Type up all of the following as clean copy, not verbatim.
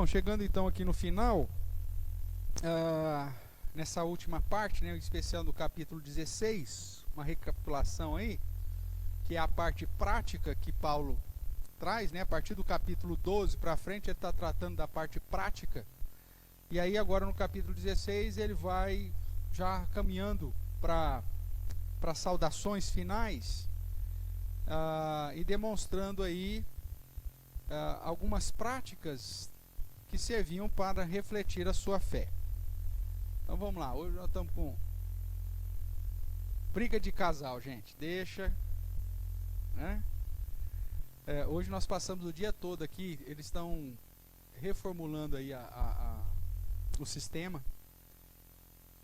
Bom, chegando então aqui no final, nessa última parte, né, especial do capítulo 16, uma recapitulação aí, que é a parte prática que Paulo traz, né, a partir do capítulo 12 para frente ele está tratando da parte prática, e aí agora no capítulo 16 ele vai já caminhando para saudações finais, e demonstrando aí algumas práticas que serviam para refletir a sua fé. Então vamos lá, hoje nós estamos com briga de casal, gente, deixa, né? Hoje nós passamos o dia todo aqui, eles estão reformulando aí o sistema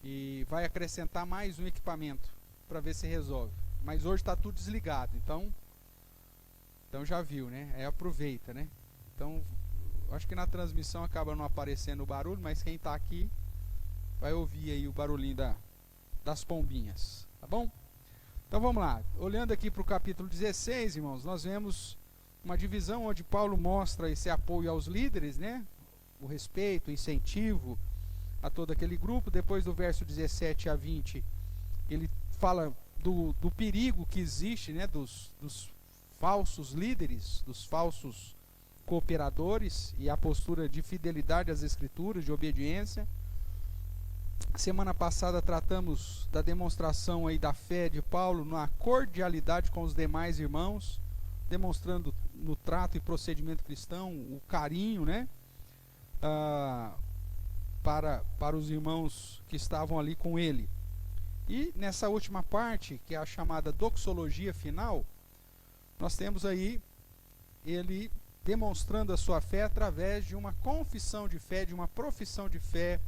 e vai acrescentar mais um equipamento para ver se resolve, mas hoje está tudo desligado, então já viu, né? Aproveita, né? Então acho que na transmissão acaba não aparecendo o barulho, mas quem está aqui vai ouvir aí o barulhinho das pombinhas, tá bom? Então vamos lá, olhando aqui para o capítulo 16, irmãos, nós vemos uma divisão onde Paulo mostra esse apoio aos líderes, né? O respeito, o incentivo a todo aquele grupo. Depois do verso 17 a 20, ele fala do perigo que existe, né? Dos falsos líderes, dos falsos cooperadores, e a postura de fidelidade às escrituras, de obediência. Semana passada tratamos da demonstração aí da fé de Paulo na cordialidade com os demais irmãos, demonstrando no trato e procedimento cristão o carinho, né, para os irmãos que estavam ali com ele. E nessa última parte, que é a chamada doxologia final, nós temos aí ele demonstrando a sua fé através de uma confissão de fé, de uma profissão de fé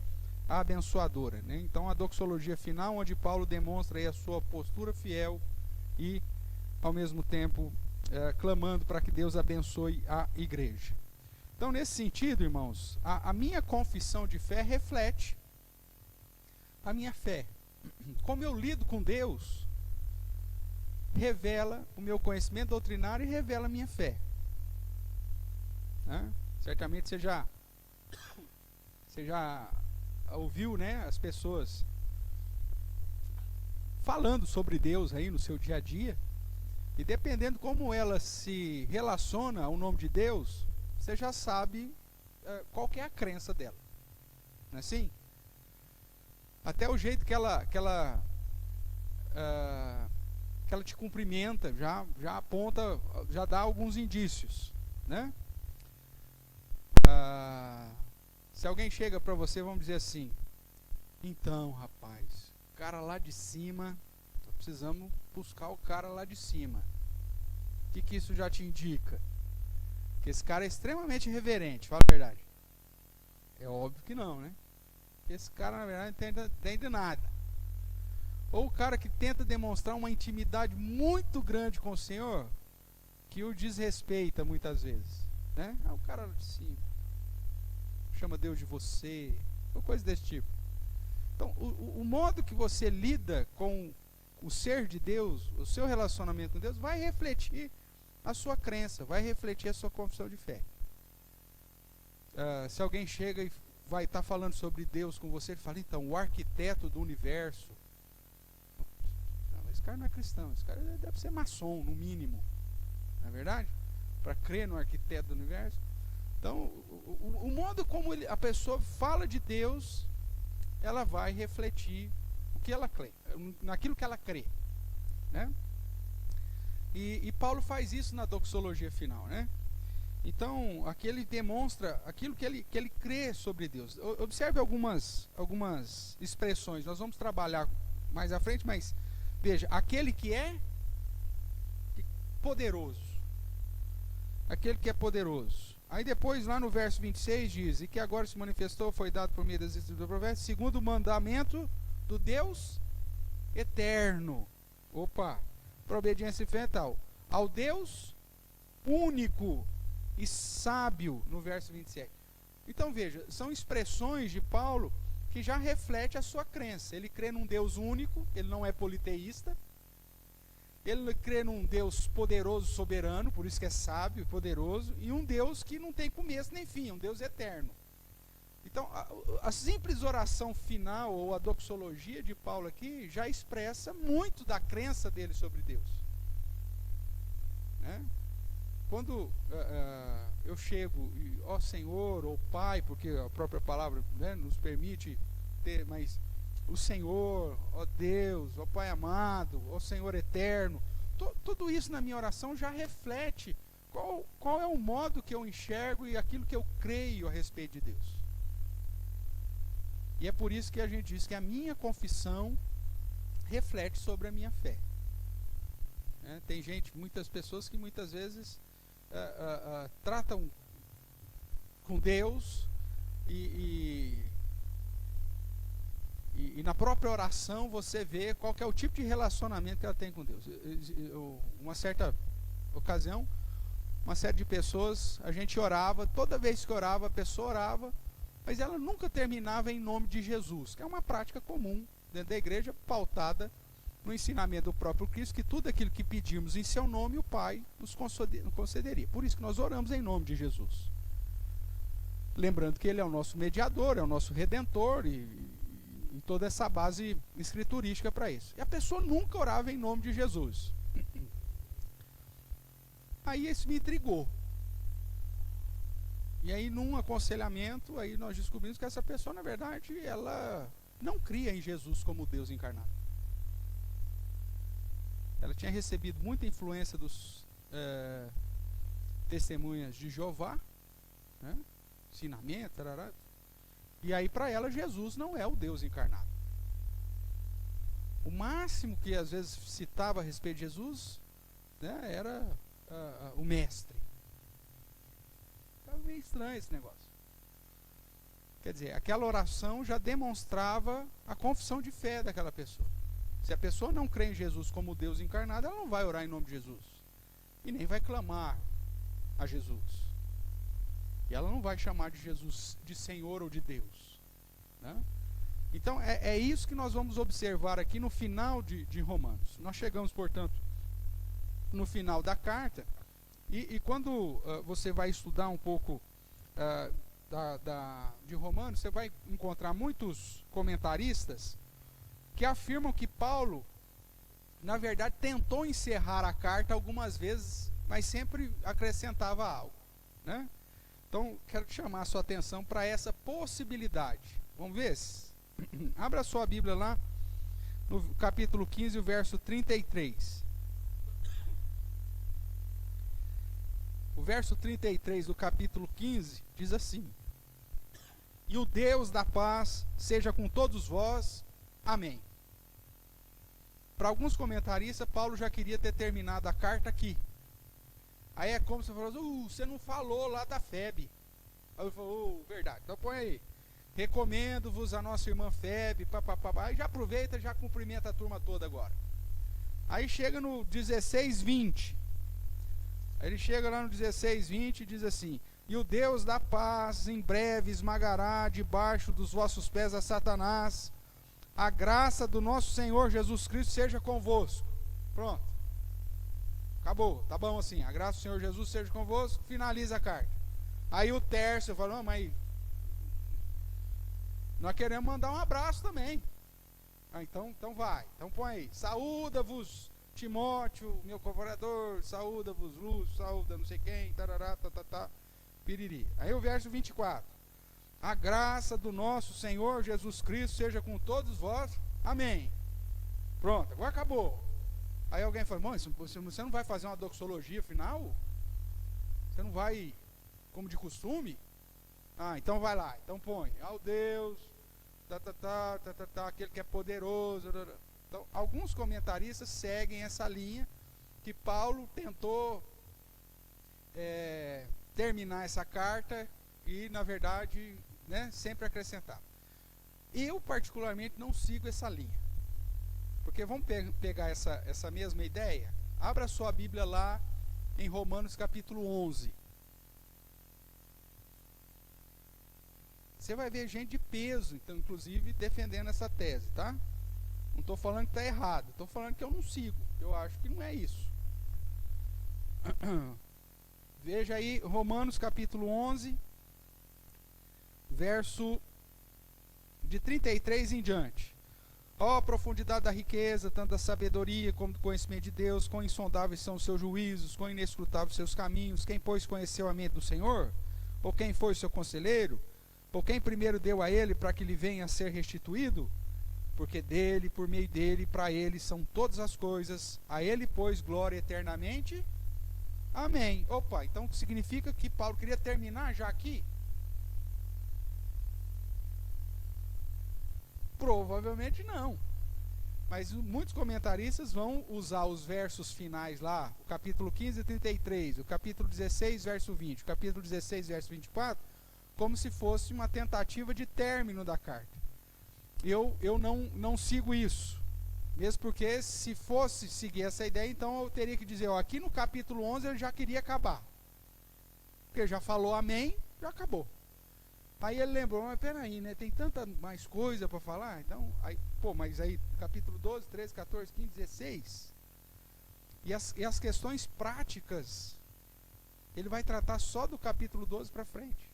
abençoadora, né? Então a doxologia final, onde Paulo demonstra aí a sua postura fiel e ao mesmo tempo clamando para que Deus abençoe a igreja. Então nesse sentido, irmãos, a minha confissão de fé reflete a minha fé. Como eu lido com Deus revela o meu conhecimento doutrinário e revela a minha fé, né? Certamente você já ouviu, né, as pessoas falando sobre Deus aí no seu dia a dia, e dependendo como ela se relaciona ao nome de Deus, você já sabe qual que é a crença dela, não é assim? Até o jeito que ela te cumprimenta já aponta, já dá alguns indícios, né? Se alguém chega para você, vamos dizer assim: então, rapaz, o cara lá de cima, precisamos buscar o cara lá de cima. O que isso já te indica? Que esse cara é extremamente reverente, fala a verdade. É óbvio que não, né? Esse cara, na verdade, não entende nada. Ou o cara que tenta demonstrar uma intimidade muito grande com o Senhor, que o desrespeita muitas vezes, né? O cara lá de cima chama Deus de você, ou coisa desse tipo. Então, o modo que você lida com o ser de Deus, o seu relacionamento com Deus, vai refletir a sua crença, vai refletir a sua confissão de fé. Se alguém chega e vai estar falando sobre Deus com você, ele fala: então, o arquiteto do universo. Não, esse cara não é cristão, esse cara deve ser maçom, no mínimo, não é verdade? Para crer no arquiteto do universo. Então, o modo como a pessoa fala de Deus, ela vai refletir o que ela crê, naquilo que ela crê, né? E Paulo faz isso na doxologia final, né? Então, aqui ele demonstra aquilo que ele crê sobre Deus. Observe algumas expressões, nós vamos trabalhar mais à frente, mas veja: aquele que é poderoso. Aquele que é poderoso. Aí depois, lá no verso 26, diz: e que agora se manifestou, foi dado por meio das escrituras do profeta, segundo o mandamento do Deus eterno. Opa! Para obediência e fé tal. Ao Deus único e sábio, no verso 27. Então veja, são expressões de Paulo que já refletem a sua crença. Ele crê num Deus único, ele não é politeísta. Ele crê num Deus poderoso, soberano, por isso que é sábio e poderoso, e um Deus que não tem começo nem fim, um Deus eterno. Então, a simples oração final, ou a doxologia de Paulo aqui, já expressa muito da crença dele sobre Deus. Né? Quando eu chego, ó Senhor, ou Pai, porque a própria palavra, né, nos permite ter, mas o Senhor, ó Deus, ó Pai amado, ó Senhor eterno, tudo isso na minha oração já reflete qual é o modo que eu enxergo e aquilo que eu creio a respeito de Deus. E é por isso que a gente diz que a minha confissão reflete sobre a minha fé. Tem muitas pessoas que muitas vezes tratam com Deus e na própria oração você vê qual que é o tipo de relacionamento que ela tem com Deus. Uma certa ocasião, uma série de pessoas, a gente orava, toda vez que orava, a pessoa orava, mas ela nunca terminava em nome de Jesus, que é uma prática comum dentro da igreja, pautada no ensinamento do próprio Cristo, que tudo aquilo que pedimos em seu nome, o Pai nos concederia. Por isso que nós oramos em nome de Jesus. Lembrando que Ele é o nosso mediador, é o nosso redentor, e toda essa base escriturística para isso. E a pessoa nunca orava em nome de Jesus. Aí isso me intrigou. E aí, num aconselhamento, aí nós descobrimos que essa pessoa, na verdade, ela não cria em Jesus como Deus encarnado. Ela tinha recebido muita influência dos testemunhas de Jeová, né? Ensinamento, tarará. E aí, para ela, Jesus não é o Deus encarnado. O máximo que às vezes citava a respeito de Jesus, né, era o mestre. Estava meio estranho esse negócio. Quer dizer, aquela oração já demonstrava a confissão de fé daquela pessoa. Se a pessoa não crê em Jesus como Deus encarnado, ela não vai orar em nome de Jesus. E nem vai clamar a Jesus. E ela não vai chamar de Jesus de Senhor ou de Deus. Né? Então, é isso que nós vamos observar aqui no final de Romanos. Nós chegamos, portanto, no final da carta. E quando você vai estudar um pouco de Romanos, você vai encontrar muitos comentaristas que afirmam que Paulo, na verdade, tentou encerrar a carta algumas vezes, mas sempre acrescentava algo. Né? Então, quero chamar a sua atenção para essa possibilidade. Vamos ver? Abra a sua Bíblia lá, no capítulo 15, o verso 33. O verso 33 do capítulo 15 diz assim: E o Deus da paz seja com todos vós. Amém. Para alguns comentaristas, Paulo já queria ter terminado a carta aqui. Aí é como se você falou, você não falou lá da Febe. Aí ele falou, verdade, então põe aí. Recomendo-vos a nossa irmã Febe, papapá. Aí já aproveita e já cumprimenta a turma toda agora. Aí chega no 16:20. Aí ele chega lá no 16:20 e diz assim: E o Deus da paz em breve esmagará debaixo dos vossos pés a Satanás. A graça do nosso Senhor Jesus Cristo seja convosco. Pronto. Acabou, tá bom assim. A graça do Senhor Jesus seja convosco. Finaliza a carta. Aí o Tércio falou, mas nós queremos mandar um abraço também. Então vai. Então põe aí. Saúda-vos Timóteo, meu colaborador, saúda-vos Lúcio, saúda não sei quem, tarará, piriri. Aí o verso 24. A graça do nosso Senhor Jesus Cristo seja com todos vós. Amém. Pronto, agora acabou. Aí alguém fala, mãe, você não vai fazer uma doxologia final? Você não vai, como de costume? Então vai lá, então põe. Ao Deus, aquele que é poderoso. Então, alguns comentaristas seguem essa linha que Paulo tentou terminar essa carta e, na verdade, né, sempre acrescentar. Eu, particularmente, não sigo essa linha. Porque vamos pegar essa mesma ideia? Abra sua Bíblia lá em Romanos capítulo 11. Você vai ver gente de peso, então, inclusive, defendendo essa tese, tá? Não estou falando que está errado, estou falando que eu não sigo. Eu acho que não é isso. Veja aí, Romanos capítulo 11, verso de 33 em diante. Ó, a profundidade da riqueza, tanto da sabedoria como do conhecimento de Deus, quão insondáveis são os seus juízos, quão inescrutáveis os seus caminhos. Quem, pois, conheceu a mente do Senhor? Ou quem foi o seu conselheiro? Ou quem primeiro deu a ele para que lhe venha a ser restituído? Porque dele, por meio dele, para ele são todas as coisas. A ele, pois, glória eternamente. Amém. Opa, então significa que Paulo queria terminar já aqui? Provavelmente não. Mas muitos comentaristas vão usar os versos finais lá, o capítulo 15, 33, o capítulo 16, verso 20, o capítulo 16, verso 24, como se fosse uma tentativa de término da carta. Eu não sigo isso. Mesmo porque se fosse seguir essa ideia, então eu teria que dizer, ó, aqui no capítulo 11 ele já queria acabar. Porque já falou amém, já acabou. Aí ele lembrou, mas peraí, né, tem tanta mais coisa para falar, então, aí, mas aí capítulo 12, 13, 14, 15, 16, e as questões práticas, ele vai tratar só do capítulo 12 para frente.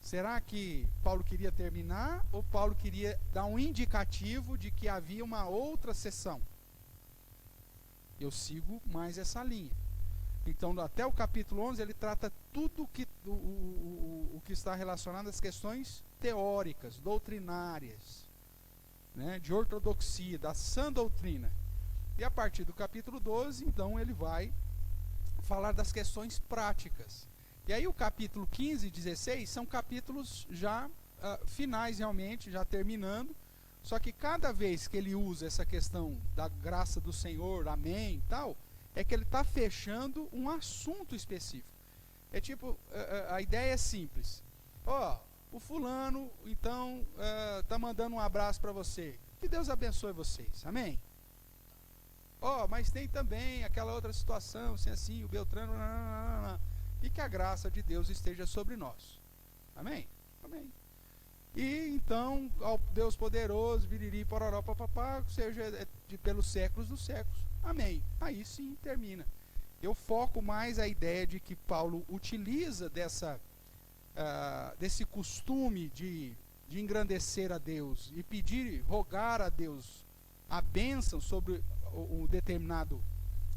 Será que Paulo queria terminar, ou Paulo queria dar um indicativo de que havia uma outra sessão? Eu sigo mais essa linha. Então, até o capítulo 11, ele trata tudo o que está relacionado às questões teóricas, doutrinárias, né, de ortodoxia, da sã doutrina. E a partir do capítulo 12, então, ele vai falar das questões práticas. E aí o capítulo 15 e 16 são capítulos já finais realmente, já terminando. Só que cada vez que ele usa essa questão da graça do Senhor, amém e tal, é que ele está fechando um assunto específico. É tipo, a ideia é simples. Ó, o fulano, então, está mandando um abraço para você. Que Deus abençoe vocês. Amém? Ó, mas tem também aquela outra situação, assim, o Beltrano, e que a graça de Deus esteja sobre nós. Amém? Amém. E então, ao Deus poderoso, viriri, pororó, papapá, seja pelos séculos dos séculos. Amém. Aí sim termina. Eu foco mais a ideia de que Paulo utiliza desse costume de engrandecer a Deus e pedir, rogar a Deus a bênção sobre um determinado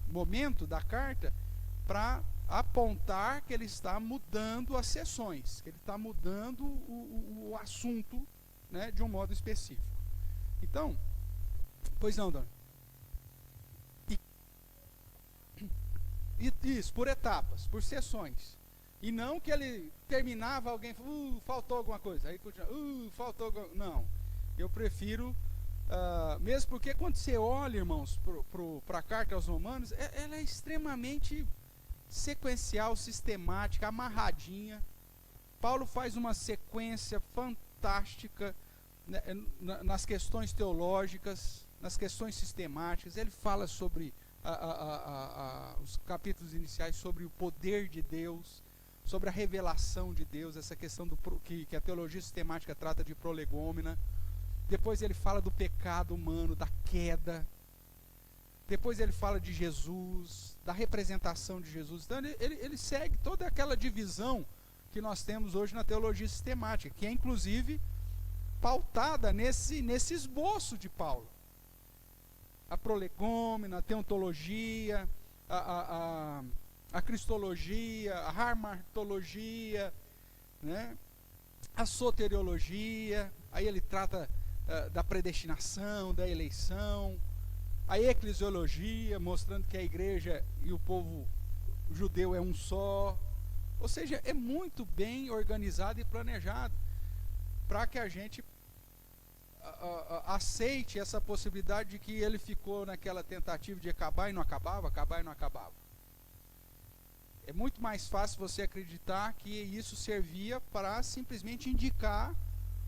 momento da carta, para apontar que ele está mudando as sessões, que ele está mudando o assunto, né, de um modo específico. Então, pois não, Dona? Isso, por etapas, por sessões. E não que ele terminava, alguém faltou alguma coisa, aí continua, faltou alguma coisa. Não, eu prefiro, mesmo porque quando você olha, irmãos, para a carta aos Romanos, ela é extremamente sequencial, sistemática, amarradinha. Paulo faz uma sequência fantástica, né, nas questões teológicas, nas questões sistemáticas. Ele fala sobre os capítulos iniciais sobre o poder de Deus, sobre a revelação de Deus, essa questão que a teologia sistemática trata de prolegômena. Depois ele fala do pecado humano, da queda. Depois ele fala de Jesus, da representação de Jesus. Então ele segue toda aquela divisão que nós temos hoje na teologia sistemática, que é inclusive pautada nesse esboço de Paulo. A prolegômena, a teontologia, a cristologia, a harmatologia, né? A soteriologia. Aí ele trata da predestinação, da eleição, a eclesiologia, mostrando que a igreja e o povo judeu é um só. Ou seja, é muito bem organizado e planejado para que a gente aceite essa possibilidade de que ele ficou naquela tentativa de acabar e não acabava, acabar e não acabava. É muito mais fácil você acreditar que isso servia para simplesmente indicar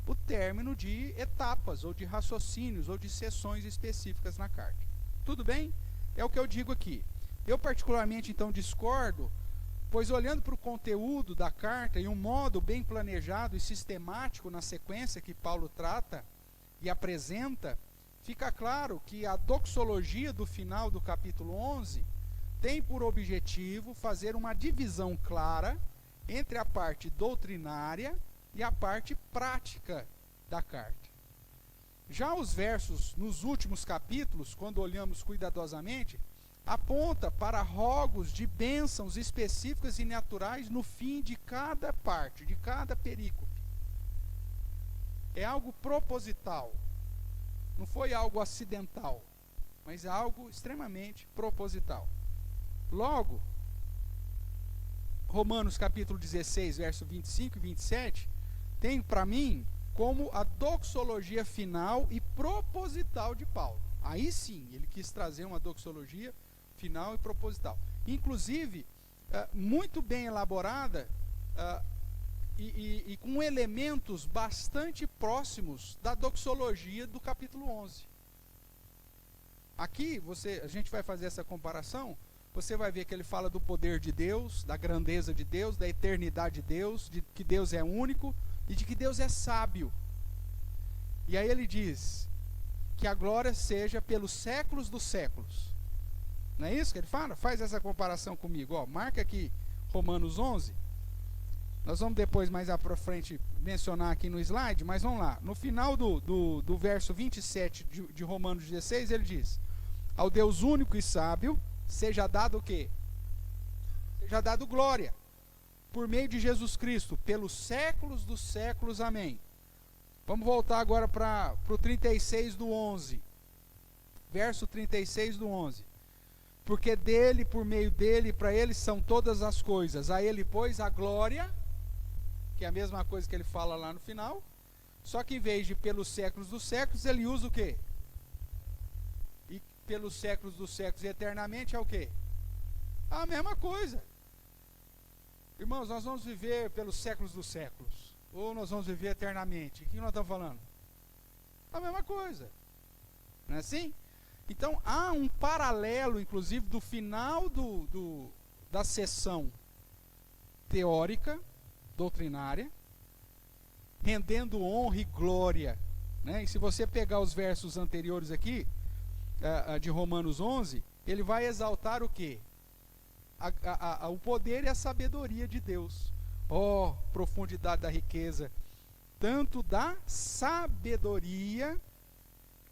o término de etapas, ou de raciocínios, ou de sessões específicas na carta. Tudo bem? É o que eu digo aqui. Eu particularmente então discordo, pois olhando para o conteúdo da carta e um modo bem planejado e sistemático na sequência que Paulo trata e apresenta, fica claro que a doxologia do final do capítulo 11 tem por objetivo fazer uma divisão clara entre a parte doutrinária e a parte prática da carta. Já os versos nos últimos capítulos, quando olhamos cuidadosamente, aponta para rogos de bênçãos específicas e naturais no fim de cada parte, de cada perícope. É algo proposital. Não foi algo acidental, mas é algo extremamente proposital. Logo, Romanos capítulo 16, verso 25 e 27, tem para mim como a doxologia final e proposital de Paulo. Aí sim, ele quis trazer uma doxologia final e proposital. Inclusive, muito bem elaborada e com elementos bastante próximos da doxologia do capítulo 11. Aqui, a gente vai fazer essa comparação, você vai ver que ele fala do poder de Deus, da grandeza de Deus, da eternidade de Deus, de que Deus é único e de que Deus é sábio. E aí ele diz que a glória seja pelos séculos dos séculos. Não é isso que ele fala? Faz essa comparação comigo. Ó, marca aqui Romanos 11. Nós vamos depois, mais para frente, mencionar aqui no slide, mas vamos lá. No final do verso 27 de Romanos 16, ele diz: ao Deus único e sábio, seja dado o quê? Seja dado glória, por meio de Jesus Cristo, pelos séculos dos séculos. Amém. Vamos voltar agora para o 36 do 11. Verso 36 do 11. Porque dele, por meio dele, para ele são todas as coisas. A ele, pois, a glória, que é a mesma coisa que ele fala lá no final, só que em vez de pelos séculos dos séculos, ele usa o quê? E pelos séculos dos séculos e eternamente é o quê? A mesma coisa. Irmãos, nós vamos viver pelos séculos dos séculos, ou nós vamos viver eternamente. O que nós estamos falando? A mesma coisa. Não é assim? Então, há um paralelo, inclusive, do final da sessão teórica, doutrinária, rendendo honra e glória. Né? E se você pegar os versos anteriores aqui, de Romanos 11, ele vai exaltar o quê? O poder e a sabedoria de Deus. Oh, profundidade da riqueza, tanto da sabedoria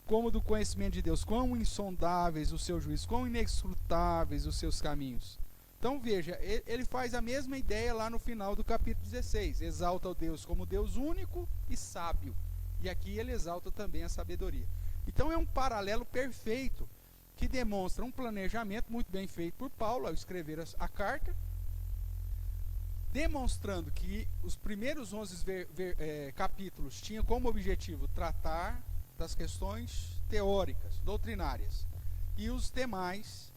como do conhecimento de Deus. Quão insondáveis os seus juízos, quão inescrutáveis os seus caminhos. Então veja, ele faz a mesma ideia lá no final do capítulo 16. Exalta o Deus como Deus único e sábio. E aqui ele exalta também a sabedoria. Então é um paralelo perfeito, que demonstra um planejamento muito bem feito por Paulo ao escrever a carta, demonstrando que os primeiros 11 capítulos tinham como objetivo tratar das questões teóricas, doutrinárias, e os demais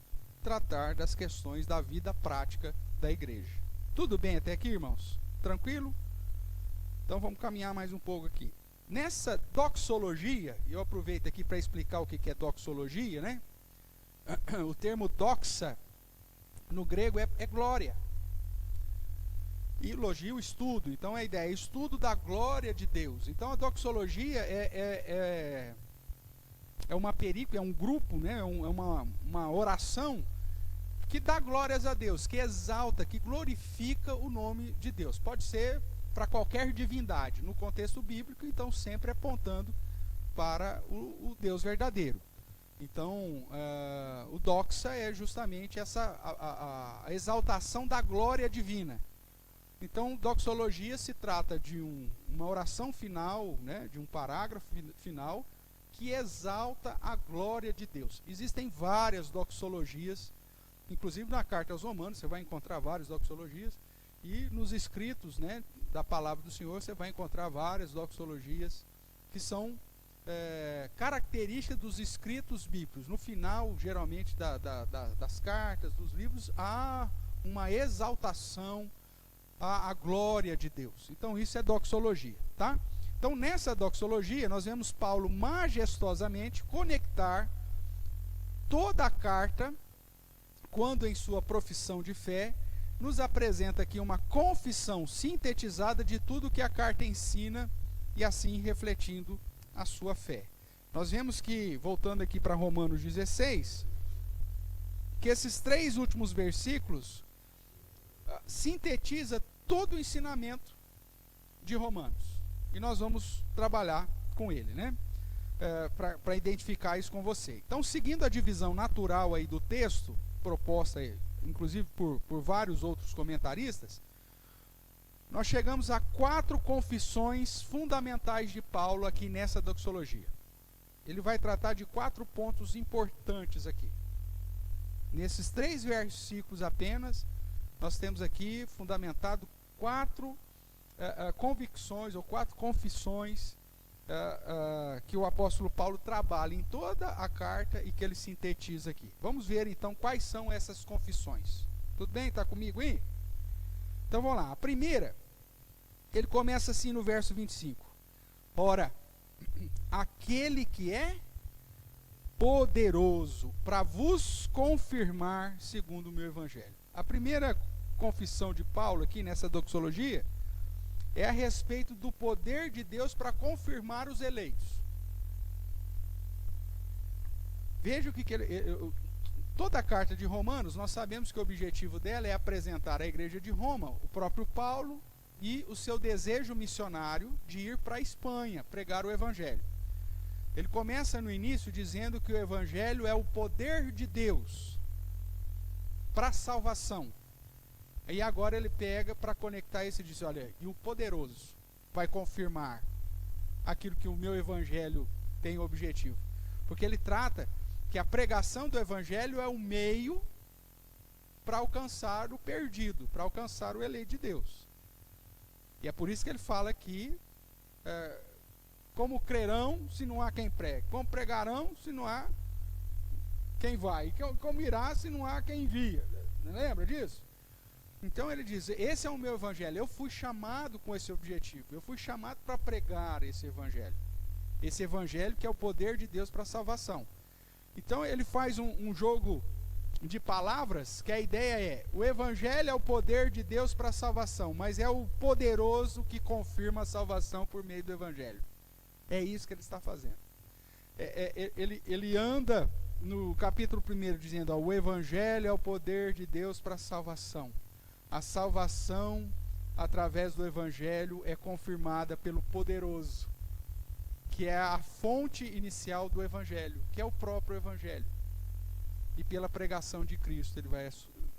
tratar das questões da vida prática da igreja. Tudo bem até aqui, irmãos? Tranquilo? Então vamos caminhar mais um pouco aqui. Nessa doxologia, eu aproveito aqui para explicar o que é doxologia, né? O termo doxa no grego é glória. E elogio, estudo. Então a ideia é estudo da glória de Deus. Então a doxologia é uma perícope, é um grupo, né? É uma oração que dá glórias a Deus, que exalta, que glorifica o nome de Deus. Pode ser para qualquer divindade. No contexto bíblico, então sempre apontando para o Deus verdadeiro. Então, o doxa é justamente a exaltação da glória divina. Então, doxologia se trata de uma oração final, né, de um parágrafo final, que exalta a glória de Deus. Existem várias doxologias, inclusive na carta aos Romanos, você vai encontrar várias doxologias, e nos escritos, né, da palavra do Senhor, você vai encontrar várias doxologias, que são características dos escritos bíblicos. No final, geralmente, das cartas, dos livros, há uma exaltação à glória de Deus. Então isso é doxologia, tá? Então nessa doxologia nós vemos Paulo majestosamente conectar toda a carta, quando em sua profissão de fé nos apresenta aqui uma confissão sintetizada de tudo que a carta ensina, e assim refletindo a sua fé. Nós vemos que, voltando aqui para Romanos 16, que esses 3 últimos versículos sintetiza todo o ensinamento de Romanos. E nós vamos trabalhar com ele, né? Para identificar isso com você. Então, seguindo a divisão natural aí do texto, proposta aí, inclusive por vários outros comentaristas, nós chegamos a 4 confissões fundamentais de Paulo aqui nessa doxologia. Ele vai tratar de 4 pontos importantes aqui. Nesses 3 versículos apenas, nós temos aqui fundamentado 4 convicções ou 4 confissões que o apóstolo Paulo trabalha em toda a carta e que ele sintetiza aqui. Vamos ver então quais são essas confissões. Tudo bem? Está comigo aí? Então vamos lá. A primeira, ele começa assim no verso 25. Ora, aquele que é poderoso para vos confirmar segundo o meu evangelho. A primeira confissão de Paulo aqui nessa doxologia é a respeito do poder de Deus para confirmar os eleitos. Veja o que toda a carta de Romanos, nós sabemos que o objetivo dela é apresentar à igreja de Roma, o próprio Paulo e o seu desejo missionário de ir para a Espanha, pregar o evangelho. Ele começa no início dizendo que o evangelho é o poder de Deus para a salvação. E agora ele pega para conectar isso e diz, olha, e o poderoso vai confirmar aquilo que o meu evangelho tem objetivo. Porque ele trata que a pregação do evangelho é o meio para alcançar o perdido, para alcançar o eleito de Deus. E é por isso que ele fala aqui, como crerão se não há quem pregue, como pregarão se não há quem vai, e como irá se não há quem envia. Não lembra disso? Então ele diz, esse é o meu evangelho, eu fui chamado com esse objetivo, eu fui chamado para pregar esse evangelho que é o poder de Deus para a salvação. Então ele faz um jogo de palavras, que a ideia é, o evangelho é o poder de Deus para a salvação, mas é o poderoso que confirma a salvação por meio do evangelho. É isso que ele está fazendo. Ele anda no capítulo 1 dizendo, ó, o evangelho é o poder de Deus para a salvação. A salvação, através do evangelho, é confirmada pelo poderoso, que é a fonte inicial do evangelho, que é o próprio evangelho. E pela pregação de Cristo, ele vai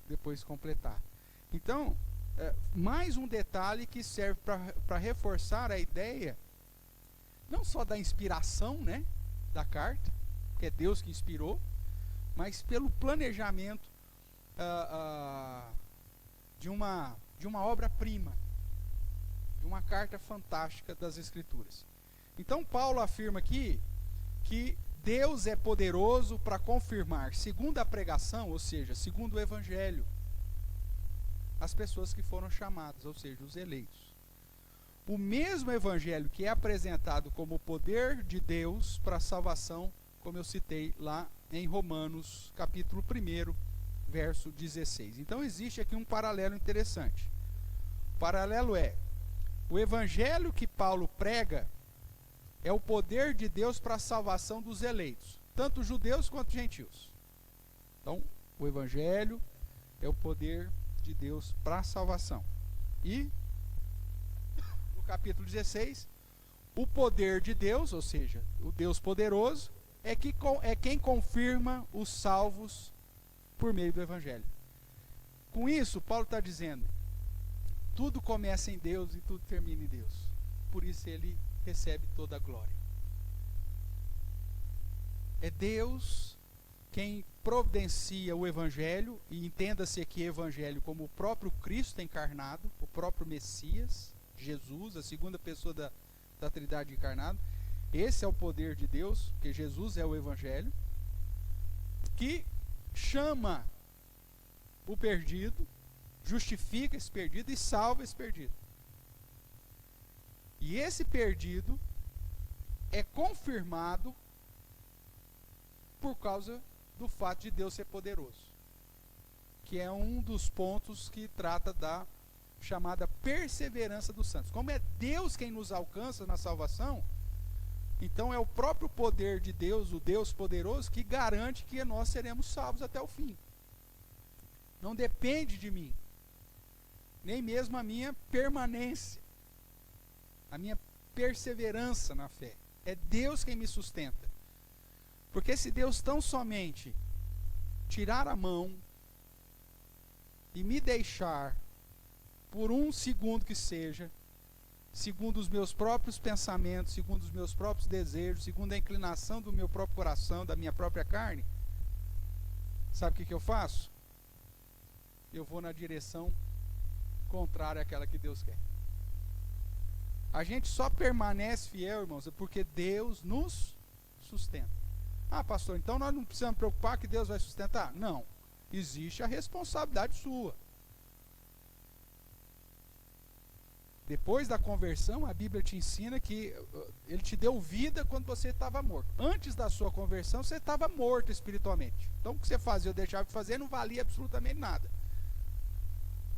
depois completar. Então, mais um detalhe que serve para reforçar a ideia, não só da inspiração, né, da carta, que é Deus que inspirou, mas pelo planejamento de uma obra-prima, de uma carta fantástica das Escrituras. Então Paulo afirma aqui que Deus é poderoso para confirmar, segundo a pregação, ou seja, segundo o evangelho, as pessoas que foram chamadas, ou seja, os eleitos. O mesmo evangelho que é apresentado como o poder de Deus para a salvação, como eu citei lá em Romanos, capítulo 1, verso 16. Então existe aqui um paralelo interessante. O paralelo é, o evangelho que Paulo prega é o poder de Deus para a salvação dos eleitos, tanto judeus quanto gentios. Então, o evangelho é o poder de Deus para a salvação. E, no capítulo 16, o poder de Deus, ou seja, o Deus poderoso, é quem confirma os salvos por meio do evangelho. Com isso, Paulo está dizendo, tudo começa em Deus e tudo termina em Deus. Por isso ele recebe toda a glória. É Deus quem providencia o evangelho, e entenda-se aqui evangelho como o próprio Cristo encarnado, o próprio Messias, Jesus, a segunda pessoa da Trindade encarnado. Esse é o poder de Deus, porque Jesus é o evangelho, que chama o perdido, justifica esse perdido e salva esse perdido. E esse perdido é confirmado por causa do fato de Deus ser poderoso, que é um dos pontos que trata da chamada perseverança dos santos. Como é Deus quem nos alcança na salvação, então é o próprio poder de Deus, o Deus poderoso, que garante que nós seremos salvos até o fim. Não depende de mim. nem mesmo a minha permanência, a minha perseverança na fé. É Deus quem me sustenta. Porque se Deus tão somente tirar a mão e me deixar, por um segundo que seja, segundo os meus próprios pensamentos, segundo os meus próprios desejos, segundo a inclinação do meu próprio coração, da minha própria carne, sabe o que eu faço? Eu vou na direção contrária àquela que Deus quer. A gente só permanece fiel, irmãos, porque Deus nos sustenta. Ah, pastor, então nós não precisamos preocupar que Deus vai sustentar? Não. Existe a responsabilidade sua. Depois da conversão, a Bíblia te ensina que Ele te deu vida quando você estava morto. Antes da sua conversão, você estava morto espiritualmente. Então o que você fazia ou deixava de fazer não valia absolutamente nada.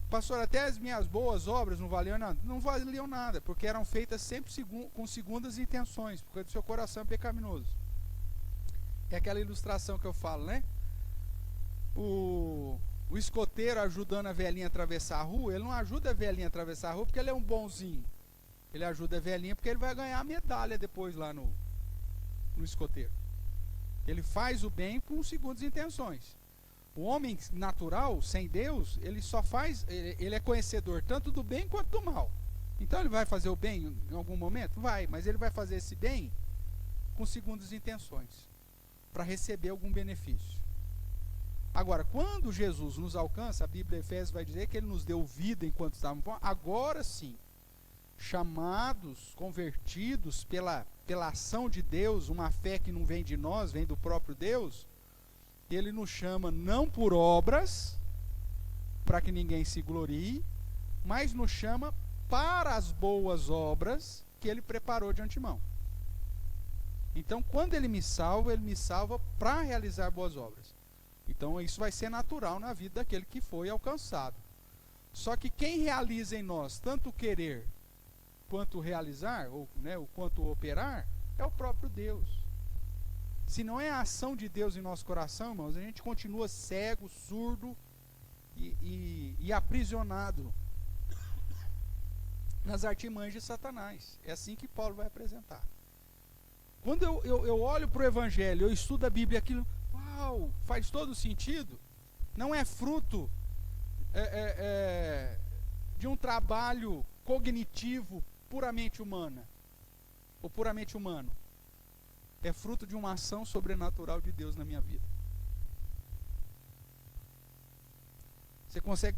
Pastor, até as minhas boas obras não valiam nada? Não valiam nada, porque eram feitas sempre com segundas intenções, porque o seu coração é pecaminoso. É aquela ilustração que eu falo, né? O escoteiro ajudando a velhinha a atravessar a rua, ele não ajuda a velhinha a atravessar a rua porque ele é um bonzinho. Ele ajuda a velhinha porque ele vai ganhar a medalha depois lá no escoteiro. Ele faz o bem com segundas intenções. O homem natural, sem Deus, ele só faz, ele é conhecedor tanto do bem quanto do mal. Então ele vai fazer o bem em algum momento? Vai, mas ele vai fazer esse bem com segundas intenções, para receber algum benefício. Agora, quando Jesus nos alcança, a Bíblia de Efésios vai dizer que Ele nos deu vida enquanto estávamos bons. Agora sim, chamados, convertidos pela ação de Deus, uma fé que não vem de nós, vem do próprio Deus, Ele nos chama não por obras, para que ninguém se glorie, mas nos chama para as boas obras que Ele preparou de antemão. Então, quando Ele me salva para realizar boas obras. Então, isso vai ser natural na vida daquele que foi alcançado. Só que quem realiza em nós tanto o querer quanto o realizar, ou o quanto o operar, é o próprio Deus. Se não é a ação de Deus em nosso coração, irmãos, a gente continua cego, surdo e aprisionado nas artimanhas de Satanás. É assim que Paulo vai apresentar. Quando eu olho para o Evangelho, eu estudo a Bíblia, aquilo, uau, faz todo sentido. Não é fruto de um trabalho cognitivo puramente humana, ou puramente humano. É fruto de uma ação sobrenatural de Deus na minha vida. Você consegue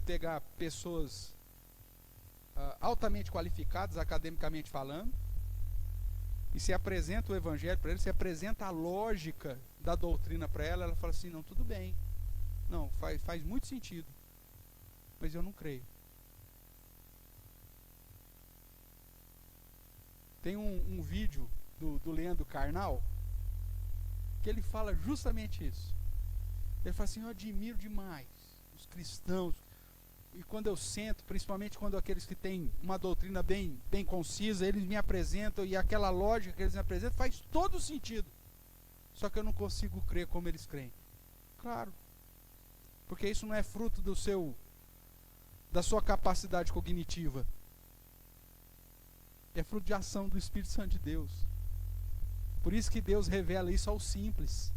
pegar pessoas altamente qualificadas, academicamente falando, e se apresenta o Evangelho para ele, se apresenta a lógica da doutrina para ela, ela fala assim, não, tudo bem, não, faz muito sentido, mas eu não creio. Tem um vídeo do Leandro Carnal, que ele fala justamente isso. Ele fala assim, eu admiro demais os cristãos, e quando eu sento, principalmente quando aqueles que têm uma doutrina bem concisa, eles me apresentam, e aquela lógica que eles me apresentam faz todo sentido. Só que eu não consigo crer como eles creem. Claro. Porque isso não é fruto da sua capacidade cognitiva. É fruto de ação do Espírito Santo de Deus. Por isso que Deus revela isso aos simples.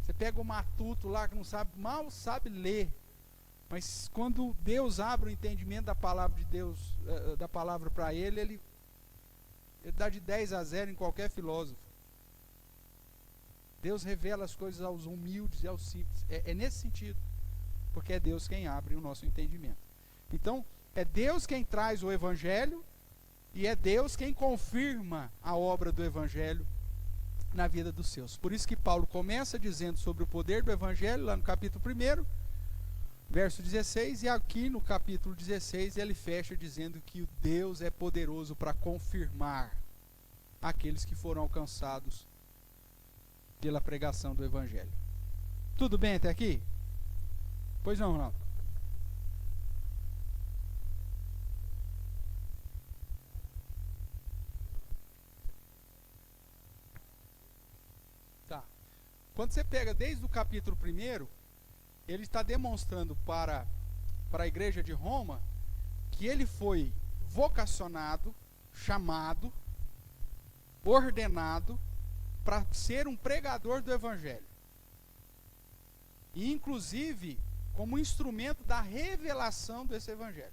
Você pega o matuto lá que não sabe, mal sabe ler. Mas quando Deus abre o entendimento da palavra de Deus, da palavra para ele dá de 10-0 em qualquer filósofo. Deus revela as coisas aos humildes e aos simples. É nesse sentido. Porque é Deus quem abre o nosso entendimento. Então, é Deus quem traz o Evangelho e é Deus quem confirma a obra do Evangelho na vida dos seus. Por isso que Paulo começa dizendo sobre o poder do Evangelho, lá no capítulo 1, verso 16, e aqui no capítulo 16 ele fecha dizendo que Deus é poderoso para confirmar aqueles que foram alcançados pela pregação do Evangelho. Tudo bem até aqui? Pois não, Ronaldo? Tá. Quando você pega desde o capítulo 1, ele está demonstrando para para a igreja de Roma que ele foi vocacionado, chamado, ordenado para ser um pregador do evangelho. E inclusive como instrumento da revelação desse evangelho.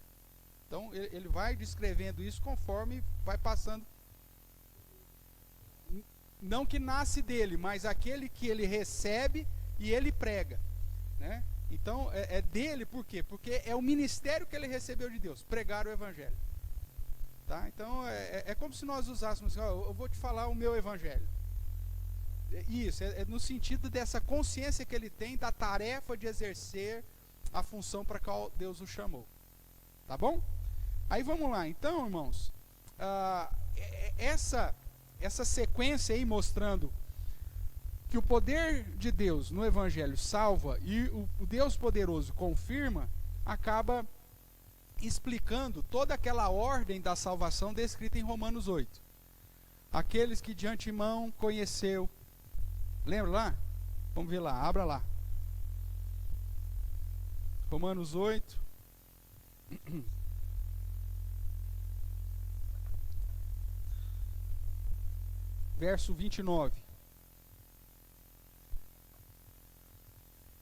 Então ele vai descrevendo isso conforme vai passando. Não que nasce dele, mas aquele que ele recebe e ele prega, né? Então é dele, por quê? Porque é o ministério que ele recebeu de Deus, pregar o evangelho, tá? Então é como se nós usássemos assim, ó, eu vou te falar o meu evangelho. Isso, é no sentido dessa consciência que ele tem da tarefa de exercer a função para a qual Deus o chamou, tá bom? Aí vamos lá, então, irmãos, essa sequência aí mostrando que o poder de Deus no evangelho salva e o Deus poderoso confirma, acaba explicando toda aquela ordem da salvação descrita em Romanos 8. Aqueles que de antemão conheceu. Lembra lá? Vamos ver lá, abra lá. Romanos 8. Verso 29.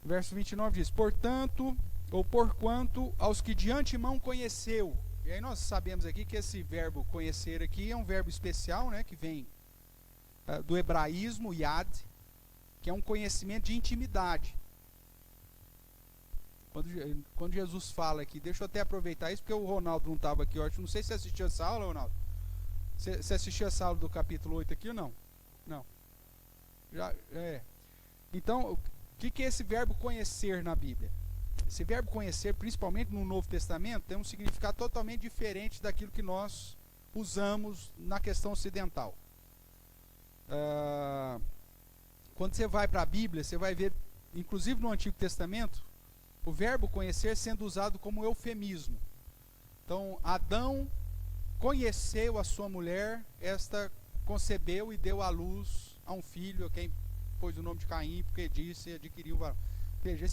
Verso 29 diz: portanto, ou porquanto aos que de antemão conheceu. E aí nós sabemos aqui que esse verbo conhecer aqui é um verbo especial, né, que vem do hebraísmo, yad, que é um conhecimento de intimidade. Quando Jesus fala aqui, deixa eu até aproveitar isso, porque o Ronaldo não estava aqui, eu não sei se você assistiu essa aula, Ronaldo. Você assistiu essa aula do capítulo 8 aqui ou não? Não. Já, Então, o que é esse verbo conhecer na Bíblia? Esse verbo conhecer, principalmente no Novo Testamento, tem um significado totalmente diferente daquilo que nós usamos na questão ocidental. Quando você vai para a Bíblia, você vai ver, inclusive no Antigo Testamento, o verbo conhecer sendo usado como eufemismo. Então, Adão conheceu a sua mulher, esta concebeu e deu à luz a um filho, a quem pôs o nome de Caim, porque disse e adquiriu o varão. Veja,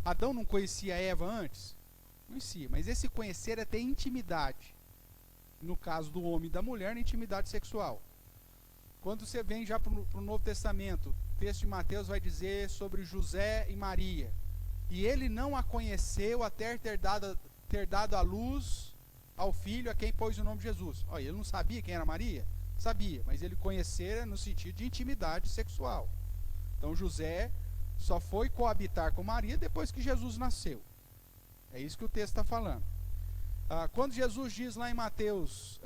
Adão não conhecia Eva antes? Conhecia, mas esse conhecer é ter intimidade. No caso do homem e da mulher, na intimidade sexual. Quando você vem já para o Novo Testamento, o texto de Mateus vai dizer sobre José e Maria. E ele não a conheceu até ter dado à luz ao filho a quem pôs o nome de Jesus. Olha, ele não sabia quem era Maria? Sabia, mas ele conhecera no sentido de intimidade sexual. Então José só foi coabitar com Maria depois que Jesus nasceu. É isso que o texto está falando. Quando Jesus diz lá em Mateus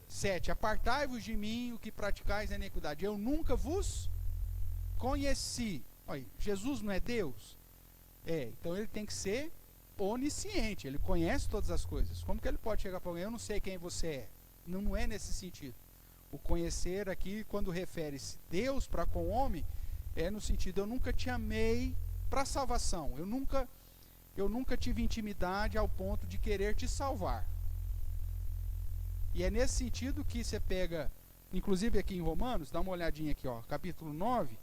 7, apartai-vos de mim o que praticais a iniquidade, eu nunca vos conheci. Olha, Jesus não é Deus? Então ele tem que ser onisciente, ele conhece todas as coisas. Como que ele pode chegar para alguém, eu não sei quem você é? Não é nesse sentido. O conhecer aqui, quando refere-se Deus para com o homem, é no sentido, eu nunca te amei para salvação, eu nunca tive intimidade ao ponto de querer te salvar. E é nesse sentido que você pega, inclusive aqui em Romanos, dá uma olhadinha aqui, ó, capítulo 9,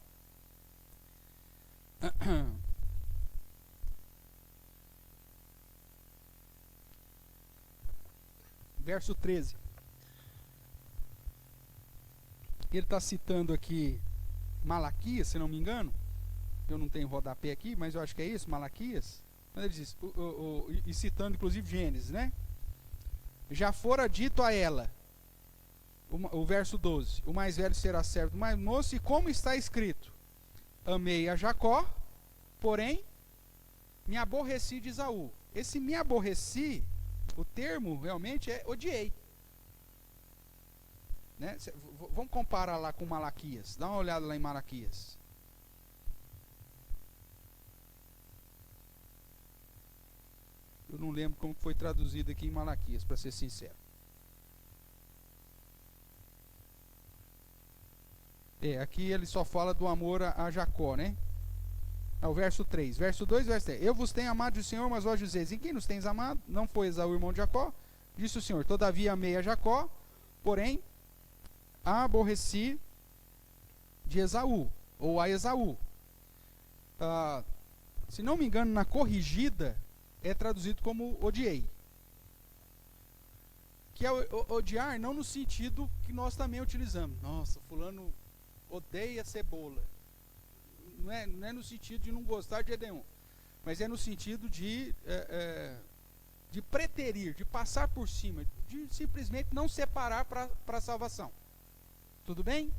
verso 13. Ele está citando aqui Malaquias, se não me engano. Eu não tenho rodapé aqui, mas eu acho que é isso, Malaquias. Ele diz, e citando inclusive Gênesis, né? Já fora dito a ela, o verso 12, o mais velho será servo do mais moço, e como está escrito, amei a Jacó, porém me aborreci de Esaú. Esse me aborreci, o termo realmente é odiei. Né? Vamos comparar lá com Malaquias. Dá uma olhada lá em Malaquias. Eu não lembro como foi traduzido aqui em Malaquias, para ser sincero. Aqui ele só fala do amor a Jacó, né? O verso 3. Verso 2, verso 3. Eu vos tenho amado o Senhor, mas vós dizeis, em quem nos tens amado? Não foi Esaú, irmão de Jacó? Disse o Senhor, todavia amei a Jacó, porém aborreci de Esaú, ou a Esaú. Se não me engano, na corrigida, é traduzido como odiei. Que é odiar não no sentido que nós também utilizamos. Nossa, fulano odeia cebola. Não é no sentido de não gostar de nenhum. Mas é no sentido de preterir, de passar por cima, de simplesmente não separar para a salvação. Tudo bem?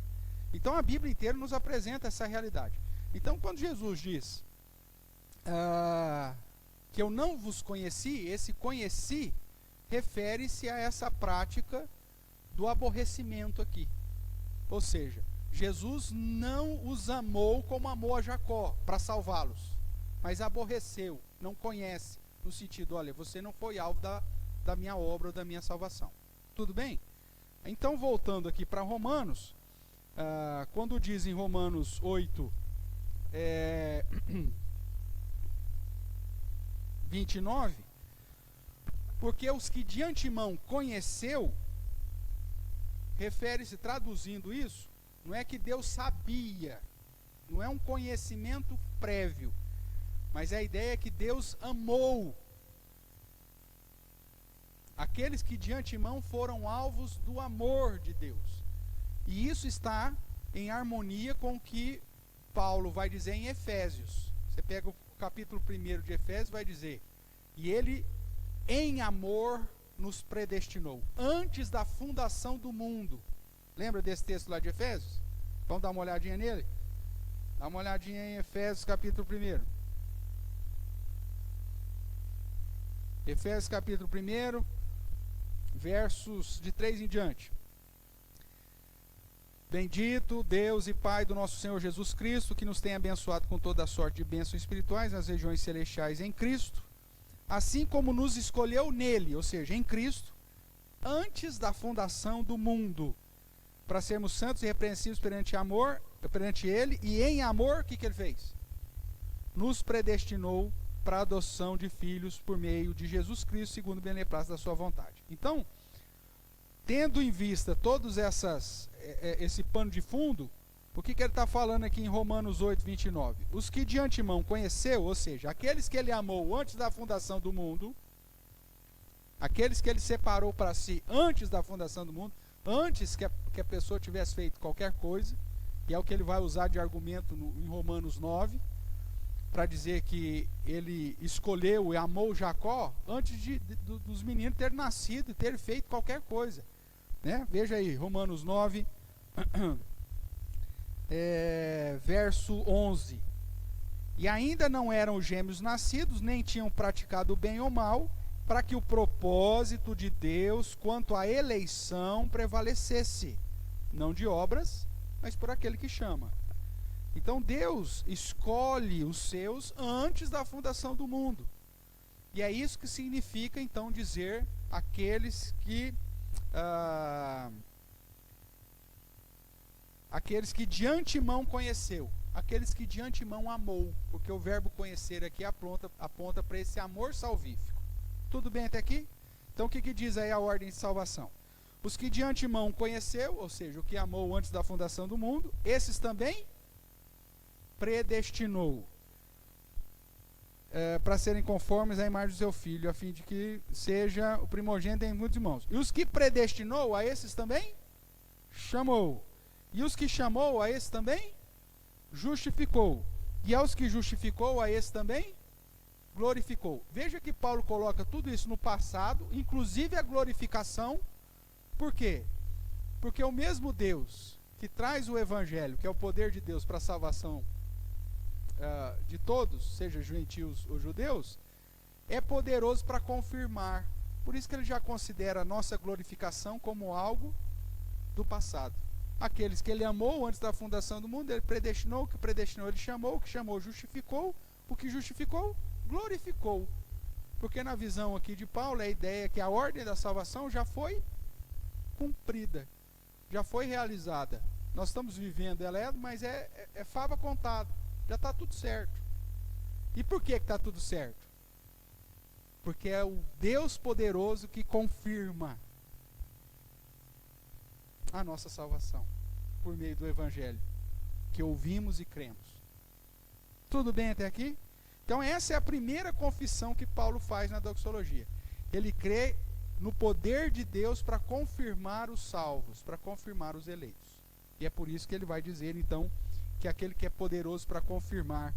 Então a Bíblia inteira nos apresenta essa realidade. Então quando Jesus diz que eu não vos conheci, esse conheci refere-se a essa prática do aborrecimento aqui. Ou seja, Jesus não os amou como amou a Jacó para salvá-los, mas aborreceu, não conhece, no sentido, olha, você não foi alvo da minha obra ou da minha salvação. Tudo bem? Então, voltando aqui para Romanos, quando diz em Romanos 8, 29, porque os que de antemão conheceu, refere-se, traduzindo isso, não é que Deus sabia, não é um conhecimento prévio, mas a ideia é que Deus amou aqueles que de antemão foram alvos do amor de Deus. E isso está em harmonia com o que Paulo vai dizer em Efésios. Você pega o capítulo 1 de Efésios, vai dizer, e ele em amor nos predestinou, antes da fundação do mundo. Lembra desse texto lá de Efésios? Vamos dar uma olhadinha nele? Dá uma olhadinha em Efésios capítulo 1. Efésios capítulo 1, versos de 3 em diante. Bendito Deus e Pai do nosso Senhor Jesus Cristo, que nos tem abençoado com toda a sorte de bênçãos espirituais nas regiões celestiais em Cristo, assim como nos escolheu nele, ou seja, em Cristo, antes da fundação do mundo, para sermos santos e irrepreensíveis perante ele, e em amor, o que ele fez? Nos predestinou para a adoção de filhos por meio de Jesus Cristo, segundo o beneplácito da sua vontade. Então, tendo em vista todos esse pano de fundo, o que ele está falando aqui em Romanos 8, 29? Os que de antemão conheceu, ou seja, aqueles que ele amou antes da fundação do mundo, aqueles que ele separou para si antes da fundação do mundo, antes que a pessoa tivesse feito qualquer coisa, e é o que ele vai usar de argumento em Romanos 9, para dizer que ele escolheu e amou Jacó antes dos meninos terem nascido e terem feito qualquer coisa. Né? Veja aí, Romanos 9, verso 11. E ainda não eram gêmeos nascidos, nem tinham praticado bem ou mal, para que o propósito de Deus quanto à eleição prevalecesse, não de obras, mas por aquele que chama. Então Deus escolhe os seus antes da fundação do mundo. E é isso que significa então dizer aqueles que de antemão conheceu, aqueles que de antemão amou, porque o verbo conhecer aqui aponta para esse amor salvífico. Tudo bem até aqui? Então o que diz aí a ordem de salvação? Os que de antemão conheceu, ou seja, o que amou antes da fundação do mundo, esses também predestinou para serem conformes à imagem do seu filho, a fim de que seja o primogênito em muitos irmãos. E os que predestinou, a esses também chamou. E os que chamou, a esses também justificou. E aos que justificou, a esses também glorificou. Veja que Paulo coloca tudo isso no passado, inclusive a glorificação. Por quê? Porque o mesmo Deus que traz o Evangelho, que é o poder de Deus para a salvação de todos, seja gentios ou judeus, é poderoso para confirmar. Por isso que ele já considera a nossa glorificação como algo do passado. Aqueles que ele amou antes da fundação do mundo, ele predestinou, o que predestinou ele chamou, o que chamou justificou, o que justificou glorificou. Porque na visão aqui de Paulo, a ideia é que a ordem da salvação já foi cumprida, já foi realizada. Nós estamos vivendo ela, mas é fava contada, já está tudo certo. E por que está tudo certo? Porque é o Deus poderoso que confirma a nossa salvação por meio do Evangelho que ouvimos e cremos. Tudo bem até aqui? Então essa é a primeira confissão que Paulo faz na doxologia. Ele crê no poder de Deus para confirmar os salvos, para confirmar os eleitos. E é por isso que ele vai dizer, então, que aquele que é poderoso para confirmar,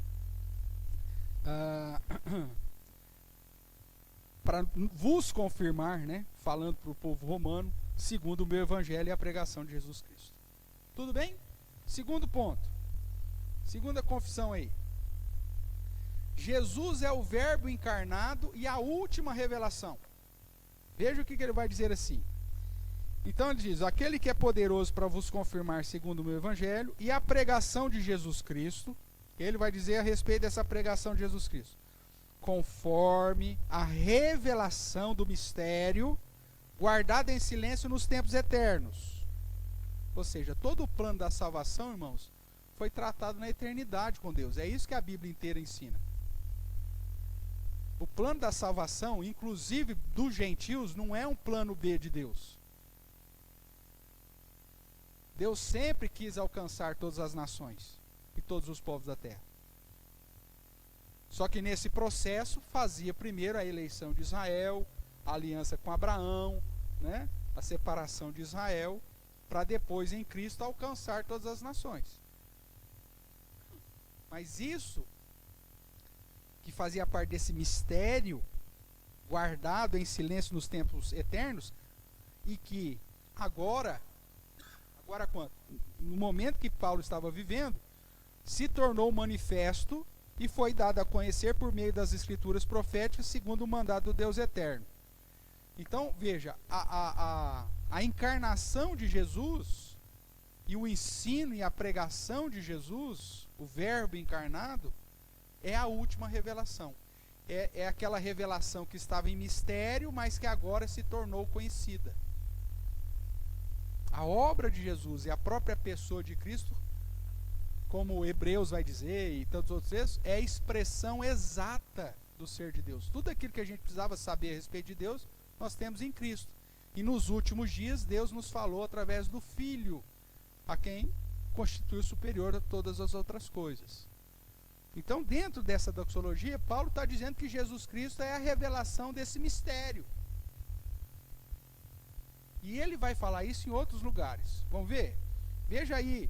para vos confirmar, né, falando para o povo romano, segundo o meu evangelho e a pregação de Jesus Cristo. Tudo bem? Segundo ponto. Segunda confissão aí. Jesus é o verbo encarnado e a última revelação. Veja o que ele vai dizer assim. Então ele diz, aquele que é poderoso para vos confirmar segundo o meu evangelho e a pregação de Jesus Cristo. Ele vai dizer a respeito dessa pregação de Jesus Cristo. Conforme a revelação do mistério guardado em silêncio nos tempos eternos. Ou seja, todo o plano da salvação, irmãos, foi tratado na eternidade com Deus. É isso que a Bíblia inteira ensina. O plano da salvação, inclusive dos gentios, não é um plano B de Deus. Deus sempre quis alcançar todas as nações e todos os povos da terra. Só que nesse processo fazia primeiro a eleição de Israel, a aliança com Abraão, né, a separação de Israel, para depois em Cristo alcançar todas as nações. Mas isso que fazia parte desse mistério guardado em silêncio nos tempos eternos, e que agora no momento que Paulo estava vivendo, se tornou manifesto e foi dado a conhecer por meio das escrituras proféticas segundo o mandato do Deus eterno. Então, veja, a encarnação de Jesus e o ensino e a pregação de Jesus, o verbo encarnado, é a última revelação. É aquela revelação que estava em mistério, mas que agora se tornou conhecida. A obra de Jesus e a própria pessoa de Cristo, como Hebreus vai dizer e tantos outros textos, é a expressão exata do ser de Deus. Tudo aquilo que a gente precisava saber a respeito de Deus, nós temos em Cristo. E nos últimos dias, Deus nos falou através do Filho, a quem constitui superior a todas as outras coisas. Então, dentro dessa doxologia, Paulo está dizendo que Jesus Cristo é a revelação desse mistério. E ele vai falar isso em outros lugares. Vamos ver? Veja aí,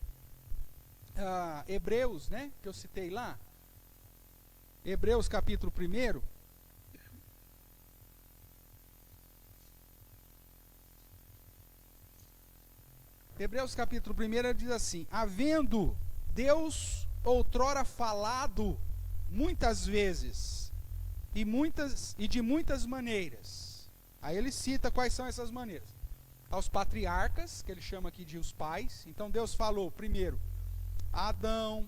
Hebreus, né, que eu citei lá. Hebreus capítulo 1. Hebreus capítulo 1 diz assim: havendo Deus outrora falado muitas vezes e de muitas maneiras. Aí ele cita quais são essas maneiras. Aos patriarcas, que ele chama aqui de os pais. Então Deus falou primeiro a Adão,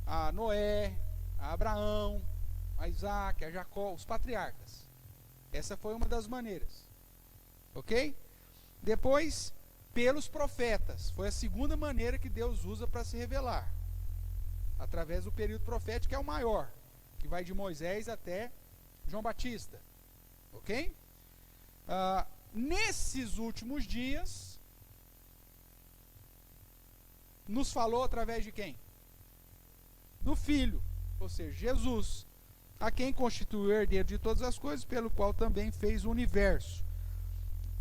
a Noé, a Abraão, a Isaac, a Jacó, os patriarcas. Essa foi uma das maneiras. Ok? Depois, pelos profetas. Foi a segunda maneira que Deus usa para se revelar. Através do período profético, que é o maior, que vai de Moisés até João Batista. Ok? Nesses últimos dias, nos falou através de quem? Do Filho, ou seja, Jesus, a quem constituiu o herdeiro de todas as coisas, pelo qual também fez o universo.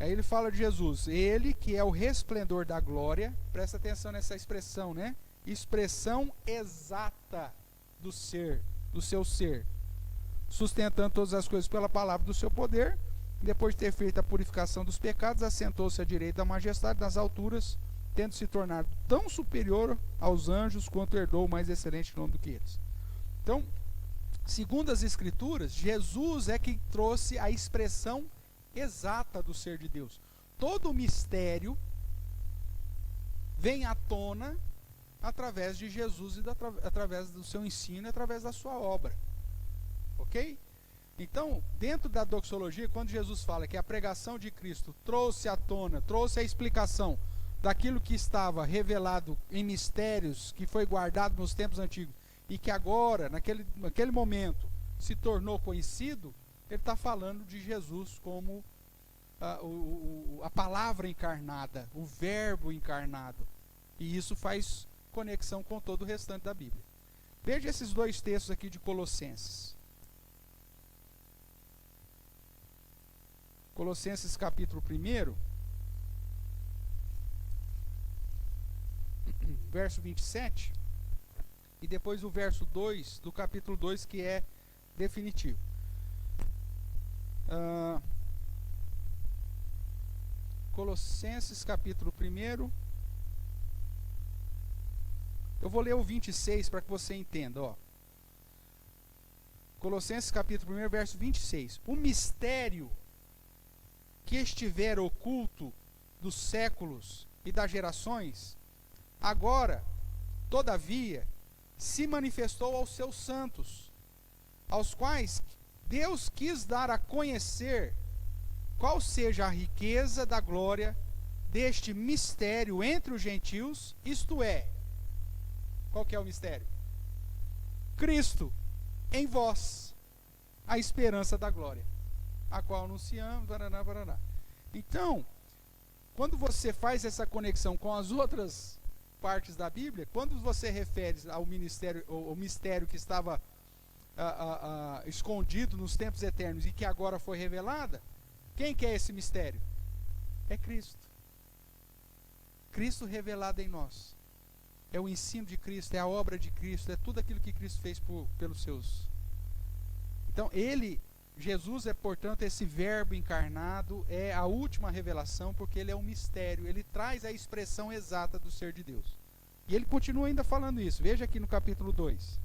Aí ele fala de Jesus, ele que é o resplendor da glória, presta atenção nessa expressão, né? Expressão exata do ser, do seu ser, sustentando todas as coisas pela palavra do seu poder. Depois de ter feito a purificação dos pecados, assentou-se à direita da majestade nas alturas, tendo se tornado tão superior aos anjos quanto herdou o mais excelente nome do que eles. Então, segundo as Escrituras, Jesus é que trouxe a expressão exata do ser de Deus. Todo o mistério vem à tona através de Jesus e através do seu ensino e através da sua obra. Ok? Então, dentro da doxologia, quando Jesus fala que a pregação de Cristo trouxe à tona, trouxe a explicação daquilo que estava revelado em mistérios, que foi guardado nos tempos antigos, e que agora, naquele momento, se tornou conhecido, ele está falando de Jesus como a palavra encarnada, o verbo encarnado. E isso faz conexão com todo o restante da Bíblia. Veja esses dois textos aqui de Colossenses. Colossenses capítulo 1, verso 27, e depois o verso 2 do capítulo 2, que é definitivo. Colossenses capítulo 1. Eu vou ler o 26 para que você entenda. Ó. Colossenses capítulo 1, verso 26. O mistério que estiver oculto dos séculos e das gerações, agora, todavia, se manifestou aos seus santos, aos quais Deus quis dar a conhecer qual seja a riqueza da glória deste mistério entre os gentios, isto é, qual que é o mistério? Cristo em vós, a esperança da glória, a qual anunciamos, baraná, baraná. Então, quando você faz essa conexão com as outras partes da Bíblia, quando você refere ao ministério, o mistério que estava escondido nos tempos eternos e que agora foi revelada, quem que é esse mistério? É Cristo. Cristo revelado em nós. É o ensino de Cristo, é a obra de Cristo, é tudo aquilo que Cristo fez pelos seus. Então, Jesus é, portanto, esse verbo encarnado, é a última revelação, porque ele é um mistério, ele traz a expressão exata do ser de Deus. E ele continua ainda falando isso. Veja aqui no capítulo 2.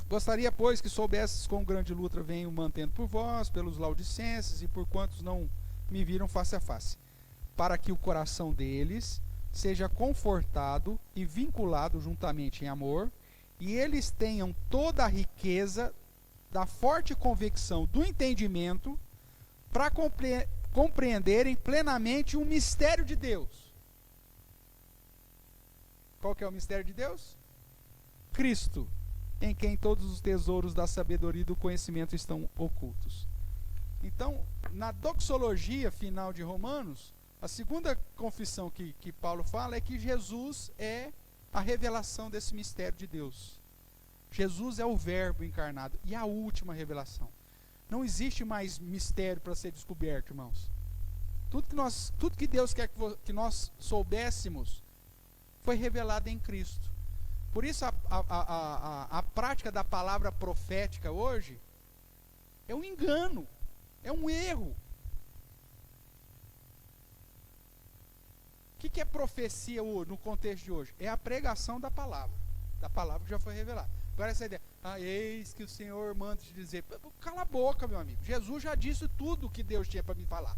Gostaria, pois, que soubesses com grande luta venho mantendo por vós, pelos laudicenses e por quantos não me viram face a face, para que o coração deles seja confortado e vinculado juntamente em amor, e eles tenham toda a riqueza da forte convicção do entendimento para compreenderem plenamente o mistério de Deus. Qual que é o mistério de Deus? Cristo, em quem todos os tesouros da sabedoria e do conhecimento estão ocultos. Então, na doxologia final de Romanos, a segunda confissão que Paulo fala é que Jesus é a revelação desse mistério de Deus. Jesus é o verbo encarnado e a última revelação. Não existe mais mistério para ser descoberto, irmãos. Tudo que Deus quer que nós soubéssemos foi revelado em Cristo. Por isso a prática da palavra profética hoje é um engano, é um erro. O que é profecia no contexto de hoje? É a pregação da palavra que já foi revelada. Agora essa ideia, eis que o Senhor manda te dizer, cala a boca, meu amigo, Jesus já disse tudo o que Deus tinha para me falar.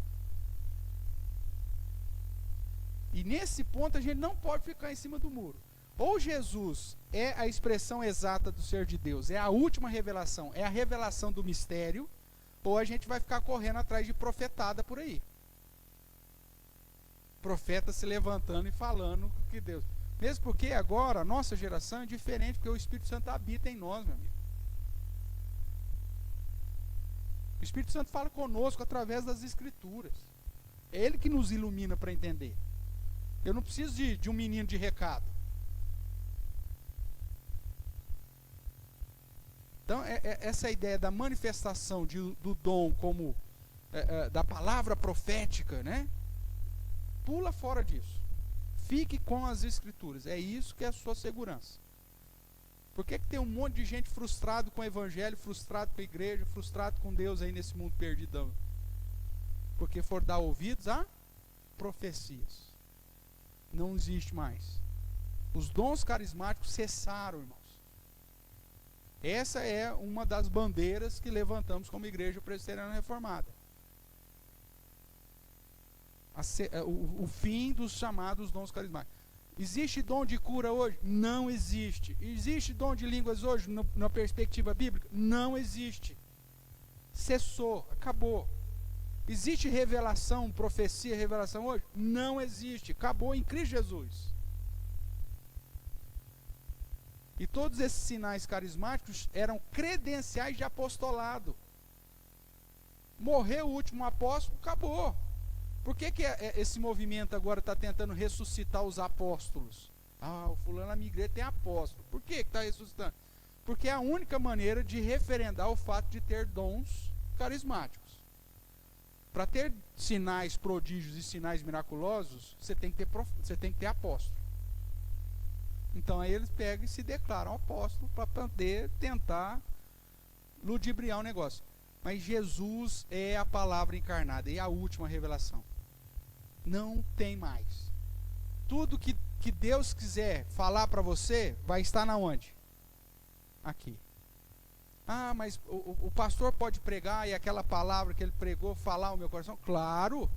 E nesse ponto a gente não pode ficar em cima do muro. Ou Jesus é a expressão exata do ser de Deus, é a última revelação, é a revelação do mistério, ou a gente vai ficar correndo atrás de profetada por aí. Profeta se levantando e falando que Deus. Mesmo porque agora a nossa geração é diferente, porque o Espírito Santo habita em nós, meu amigo. O Espírito Santo fala conosco através das Escrituras. É Ele que nos ilumina para entender. Eu não preciso de um menino de recado. Então, essa ideia da manifestação do dom como da palavra profética, né? Pula fora disso. Fique com as Escrituras. É isso que é a sua segurança. Por que tem um monte de gente frustrado com o Evangelho, frustrado com a igreja, frustrado com Deus aí nesse mundo perdidão? Porque for dar ouvidos a profecias. Não existe mais. Os dons carismáticos cessaram, irmãos. Essa é uma das bandeiras que levantamos como igreja presbiteriana reformada. O fim dos chamados dons carismáticos. Existe dom de cura hoje? Não existe. Existe dom de línguas hoje, na perspectiva bíblica? Não existe. Cessou, acabou. Existe revelação, profecia, revelação hoje? Não existe. Acabou em Cristo Jesus. E todos esses sinais carismáticos eram credenciais de apostolado. Morreu o último apóstolo, acabou. Por que esse movimento agora está tentando ressuscitar os apóstolos? Ah, o fulano na minha igreja tem apóstolo. Por que está ressuscitando? Porque é a única maneira de referendar o fato de ter dons carismáticos. Para ter sinais, prodígios e sinais miraculosos, você tem que ter apóstolo. Então aí eles pegam e se declaram apóstolo para poder tentar ludibriar o negócio. Mas Jesus é a palavra encarnada, é a última revelação. Não tem mais. Tudo que Deus quiser falar para você, vai estar na onde? Aqui. Ah, mas o pastor pode pregar e aquela palavra que ele pregou falar ao meu coração? Claro.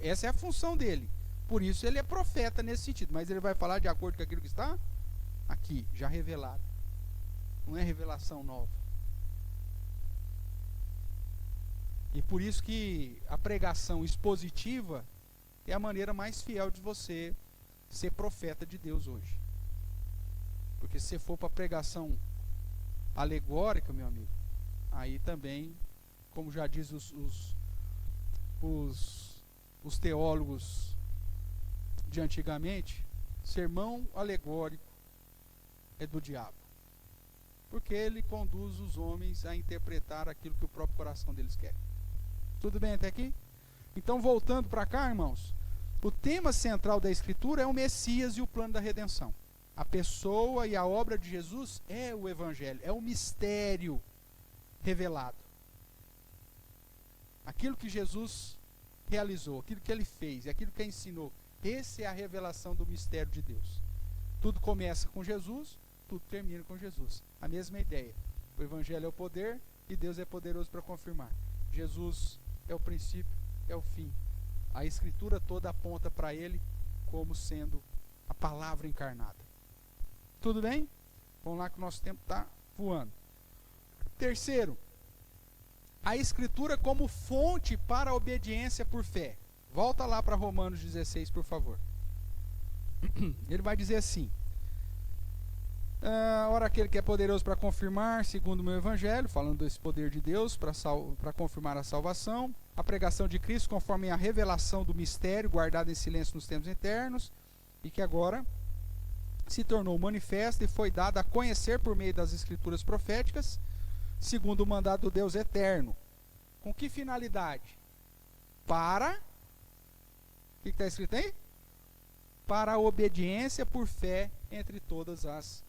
Essa é a função dele. Por isso ele é profeta nesse sentido. Mas ele vai falar de acordo com aquilo que está aqui, já revelado. Não é revelação nova. E por isso que a pregação expositiva é a maneira mais fiel de você ser profeta de Deus hoje. Porque se você for para a pregação alegórica, meu amigo, aí também, como já diz os teólogos de antigamente, sermão alegórico é do diabo. Porque ele conduz os homens a interpretar aquilo que o próprio coração deles quer. Tudo bem até aqui? Então, voltando para cá, irmãos, o tema central da Escritura é o Messias e o plano da redenção. A pessoa e a obra de Jesus é o Evangelho, é o mistério revelado. Aquilo que Jesus realizou, aquilo que ele fez, aquilo que ele ensinou, essa é a revelação do mistério de Deus. Tudo começa com Jesus, tudo termina com Jesus. A mesma ideia. O Evangelho é o poder e Deus é poderoso para confirmar. Jesus é o princípio, é o fim. A Escritura toda aponta para ele como sendo a palavra encarnada. Tudo bem? Vamos lá que o nosso tempo está voando. Terceiro, a Escritura como fonte para a obediência por fé. Volta lá para Romanos 16, por favor. Ele vai dizer assim: ora, aquele que é poderoso para confirmar, segundo o meu evangelho, falando desse poder de Deus para confirmar a salvação, a pregação de Cristo conforme a revelação do mistério guardado em silêncio nos tempos eternos, e que agora se tornou manifesta e foi dada a conhecer por meio das escrituras proféticas, segundo o mandado do Deus eterno. Com que finalidade? Para, o que está escrito aí? Para a obediência por fé entre todas as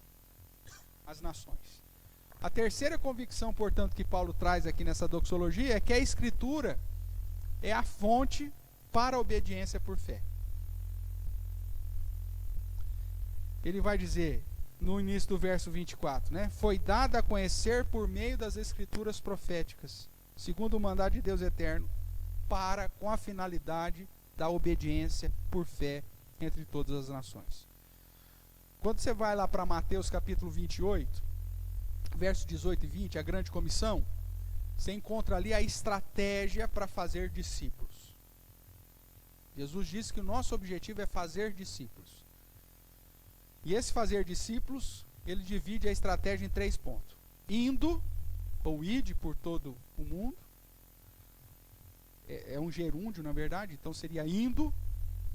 nações. A terceira convicção, portanto, que Paulo traz aqui nessa doxologia é que a Escritura é a fonte para a obediência por fé. Ele vai dizer, no início do verso 24, né? Foi dada a conhecer por meio das Escrituras proféticas, segundo o mandado de Deus eterno, com a finalidade da obediência por fé entre todas as nações. Quando você vai lá para Mateus capítulo 28, versos 18 e 20, a grande comissão, você encontra ali a estratégia para fazer discípulos. Jesus disse que o nosso objetivo é fazer discípulos. E esse fazer discípulos, ele divide a estratégia em 3 pontos. Indo, ou ide por todo o mundo. É um gerúndio, na verdade, então seria indo.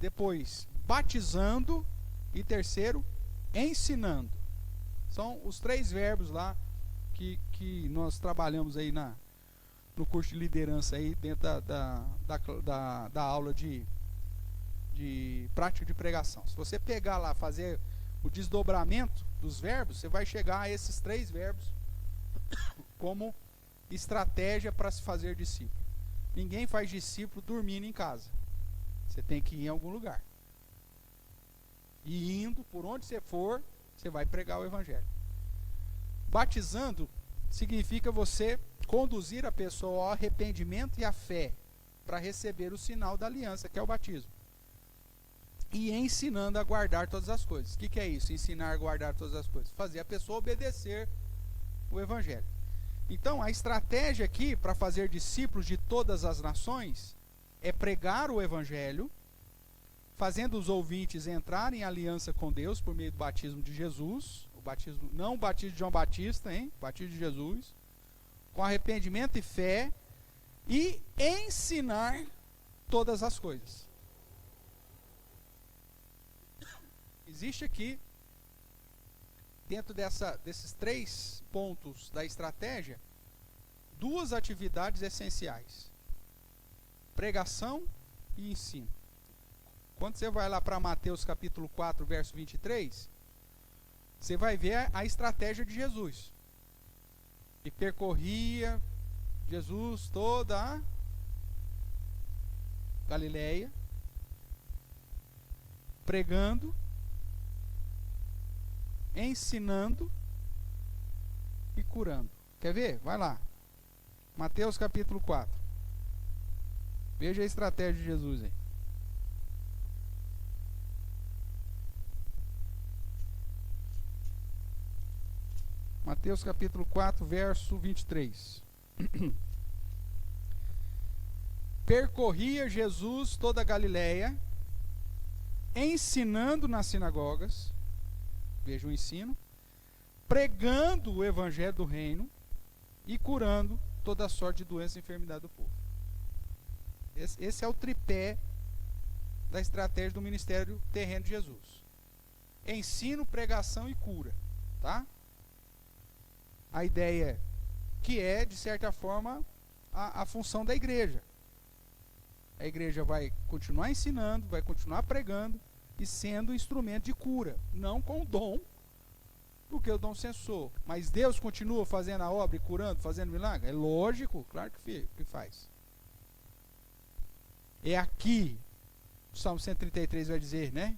Depois, batizando. E terceiro, ensinando. São os 3 verbos lá que nós trabalhamos aí no curso de liderança aí dentro da aula de prática de pregação. Se você pegar lá, fazer o desdobramento dos verbos, você vai chegar a esses 3 verbos como estratégia para se fazer discípulo. Ninguém faz discípulo dormindo em casa. Você tem que ir em algum lugar. E indo, por onde você for, você vai pregar o Evangelho. Batizando significa você conduzir a pessoa ao arrependimento e à fé para receber o sinal da aliança, que é o batismo. E ensinando a guardar todas as coisas. O que é isso? Ensinar a guardar todas as coisas. Fazer a pessoa obedecer o Evangelho. Então, a estratégia aqui para fazer discípulos de todas as nações é pregar o Evangelho, fazendo os ouvintes entrarem em aliança com Deus por meio do batismo de Jesus, não o batismo de João Batista, hein? O batismo de Jesus, com arrependimento e fé, e ensinar todas as coisas. Existe aqui, dentro desses 3 pontos da estratégia, 2 atividades essenciais: pregação e ensino. Quando você vai lá para Mateus capítulo 4, verso 23, você vai ver a estratégia de Jesus. E percorria Jesus toda a Galileia, pregando, ensinando e curando. Quer ver? Vai lá. Mateus capítulo 4. Veja a estratégia de Jesus aí. Mateus capítulo 4, verso 23. Percorria Jesus toda a Galileia, ensinando nas sinagogas, veja o ensino, pregando o evangelho do reino e curando toda sorte de doença e enfermidade do povo. Esse é o tripé da estratégia do ministério terreno de Jesus: ensino, pregação e cura, tá? A ideia que é, de certa forma, a função da igreja. A igreja vai continuar ensinando, vai continuar pregando e sendo instrumento de cura, não com o dom, porque o dom cessou. Mas Deus continua fazendo a obra e curando, fazendo milagre? É lógico, claro que faz. É aqui, o Salmo 133 vai dizer, né?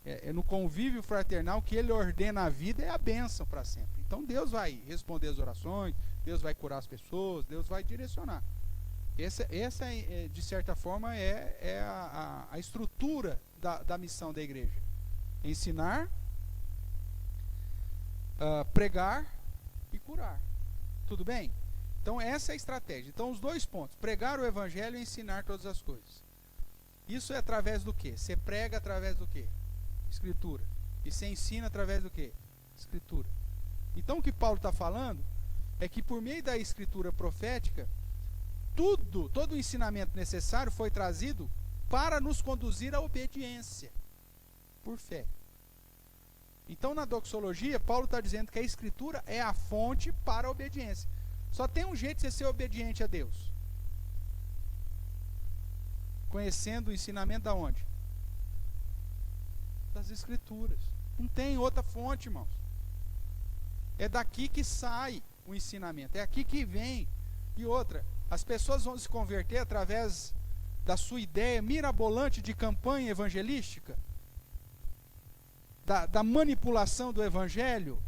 É no convívio fraternal que ele ordena a vida, é a bênção para sempre. Então Deus vai responder as orações, Deus vai curar as pessoas, Deus vai direcionar. Essa de certa forma, é a estrutura da missão da igreja: ensinar, pregar e curar. Tudo bem? Então essa é a estratégia. Então os 2 pontos: pregar o evangelho e ensinar todas as coisas. Isso é através do quê? Você prega através do quê? Escritura. E você ensina através do quê? Escritura. Então o que Paulo está falando é que por meio da escritura profética, todo o ensinamento necessário foi trazido para nos conduzir à obediência, por fé. Então na doxologia, Paulo está dizendo que a escritura é a fonte para a obediência. Só tem um jeito de você ser obediente a Deus: conhecendo o ensinamento da onde? Das escrituras. Não tem outra fonte, irmãos. É daqui que sai o ensinamento, é aqui que vem. E outra, as pessoas vão se converter através da sua ideia mirabolante de campanha evangelística, da manipulação do evangelho,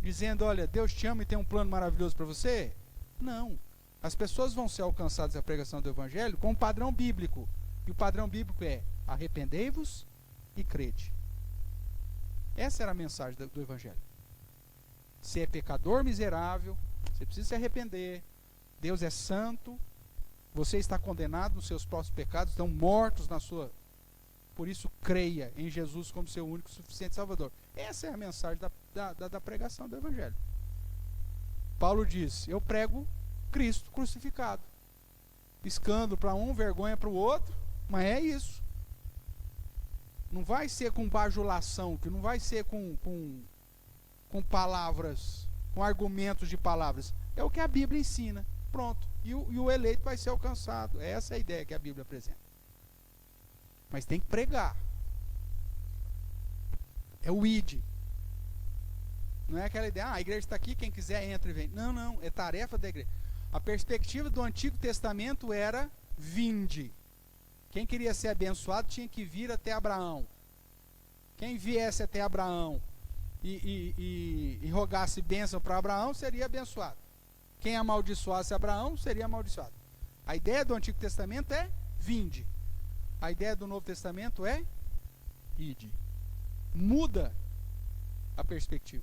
dizendo: olha, Deus te ama e tem um plano maravilhoso para você. Não. As pessoas vão ser alcançadas a pregação do evangelho com um padrão bíblico. E o padrão bíblico é: arrependei-vos e crede. Essa era a mensagem do evangelho. Você é pecador miserável, você precisa se arrepender. Deus é santo, você está condenado nos seus próprios pecados, estão mortos na sua... Por isso, creia em Jesus como seu único e suficiente Salvador. Essa é a mensagem da pregação do evangelho. Paulo diz: eu prego Cristo crucificado. Escândalo para um, vergonha para o outro, mas é isso. Não vai ser com bajulação, que não vai ser com palavras, com argumentos de palavras. É o que a Bíblia ensina. Pronto. E o eleito vai ser alcançado. Essa é a ideia que a Bíblia apresenta. Mas tem que pregar. É o id. Não é aquela ideia: a igreja está aqui, quem quiser entra e vem. Não. É tarefa da igreja. A perspectiva do Antigo Testamento era: vinde. Quem queria ser abençoado tinha que vir até Abraão. Quem viesse até Abraão e rogasse bênção para Abraão, seria abençoado. Quem amaldiçoasse Abraão, seria amaldiçoado. A ideia do Antigo Testamento é: vinde. A ideia do Novo Testamento é: ide. Muda a perspectiva.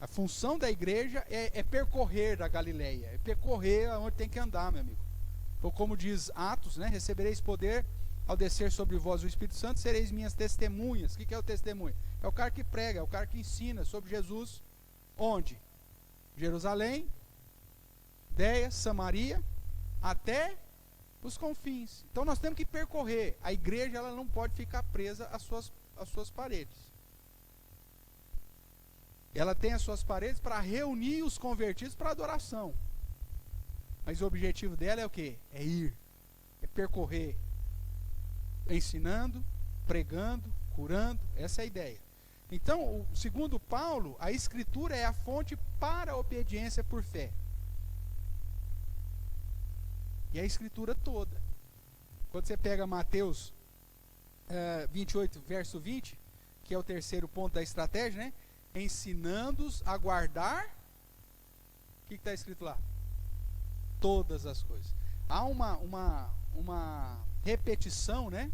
A função da igreja é percorrer a Galileia, é percorrer onde tem que andar, meu amigo. Então, como diz Atos, né, recebereis poder ao descer sobre vós o Espírito Santo, sereis minhas testemunhas. O que é o testemunho? É o cara que prega, é o cara que ensina sobre Jesus. Onde? Jerusalém, Judeia, Samaria, até Os confins. Então nós temos que percorrer. A igreja ela não pode ficar presa às suas paredes. Ela tem as suas paredes para reunir os convertidos para adoração. Mas o objetivo dela é o quê? É ir. É percorrer. Ensinando, pregando, curando. Essa é a ideia. Então, segundo Paulo, a Escritura é a fonte para a obediência por fé. E a Escritura toda. Quando você pega Mateus 28, verso 20, que é o terceiro ponto da estratégia, né? Ensinando-os a guardar. O que está escrito lá? Todas as coisas. Há uma repetição, né?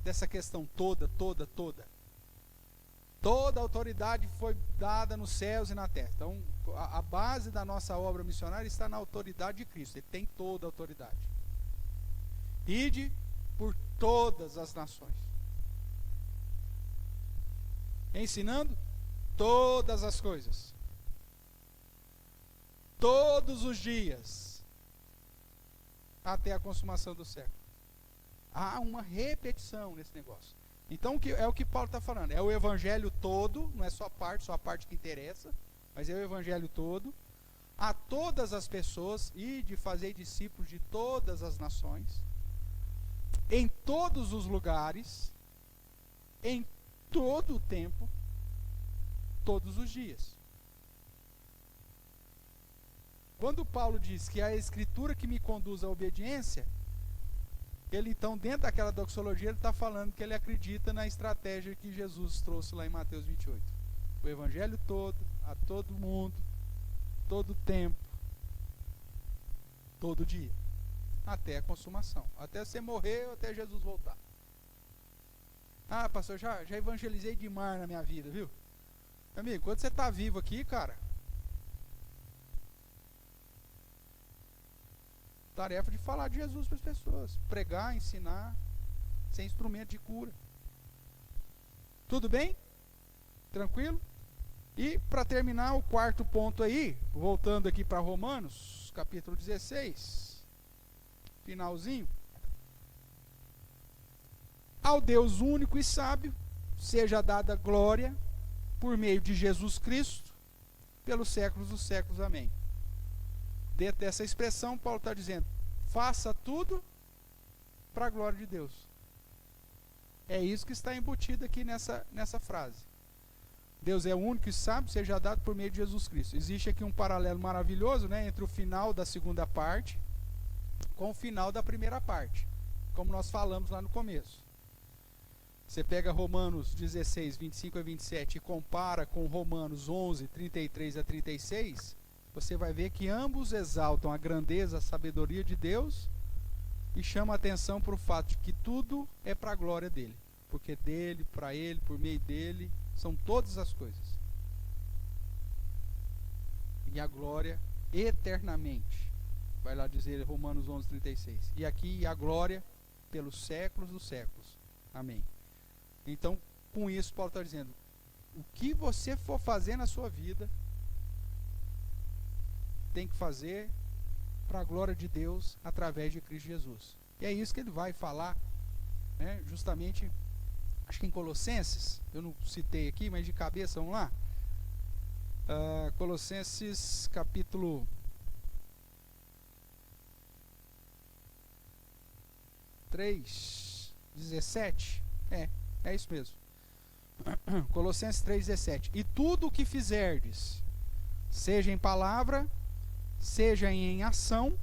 Dessa questão toda. Toda a autoridade foi dada nos céus e na terra. Então, a base da nossa obra missionária está na autoridade de Cristo. Ele tem toda a autoridade. Ide por todas as nações. Ensinando todas as coisas. Todos os dias. Até a consumação do século. Há uma repetição nesse negócio. Então é o que Paulo está falando. É o evangelho todo, não é só a parte que interessa, mas é o evangelho todo. A todas as pessoas e de fazer discípulos de todas as nações. Em todos os lugares. Em todo o tempo. Todos os dias. Quando Paulo diz que é a Escritura que me conduz à obediência, ele então, dentro daquela doxologia, ele está falando que ele acredita na estratégia que Jesus trouxe lá em Mateus 28. O evangelho todo, a todo mundo, todo tempo, todo dia, até a consumação, até você morrer ou até Jesus voltar. Ah, pastor, já evangelizei demais na minha vida, viu? Amigo, quando você está vivo aqui, cara, tarefa de falar de Jesus para as pessoas, pregar, ensinar, ser instrumento de cura. Tudo bem? Tranquilo? E para terminar o quarto ponto aí, voltando aqui para Romanos, capítulo 16, finalzinho. Ao Deus único e sábio, seja dada glória por meio de Jesus Cristo, pelos séculos dos séculos. Amém. Dentro dessa expressão, Paulo está dizendo, faça tudo para a glória de Deus. É isso que está embutido aqui nessa frase. Deus é único e sábio, seja dado por meio de Jesus Cristo. Existe aqui um paralelo maravilhoso, né, entre o final da segunda parte com o final da primeira parte, como nós falamos lá no começo. Você pega Romanos 16, 25 a 27 e compara com Romanos 11, 33 a 36, você vai ver que ambos exaltam a grandeza, a sabedoria de Deus e chamam a atenção para o fato de que tudo é para a glória dele. Porque dele, para ele, por meio dele, são todas as coisas. E a glória eternamente. Vai lá dizer Romanos 11, 36. E aqui a glória pelos séculos dos séculos. Amém. Então, com isso, Paulo está dizendo, o que você for fazer na sua vida, tem que fazer para a glória de Deus através de Cristo Jesus. E é isso que ele vai falar, né, justamente, acho que em Colossenses, eu não citei aqui, mas de cabeça, vamos lá. Colossenses capítulo 3, 17. É isso mesmo. Colossenses 3, 17. E tudo o que fizerdes, seja em palavra, seja em ação,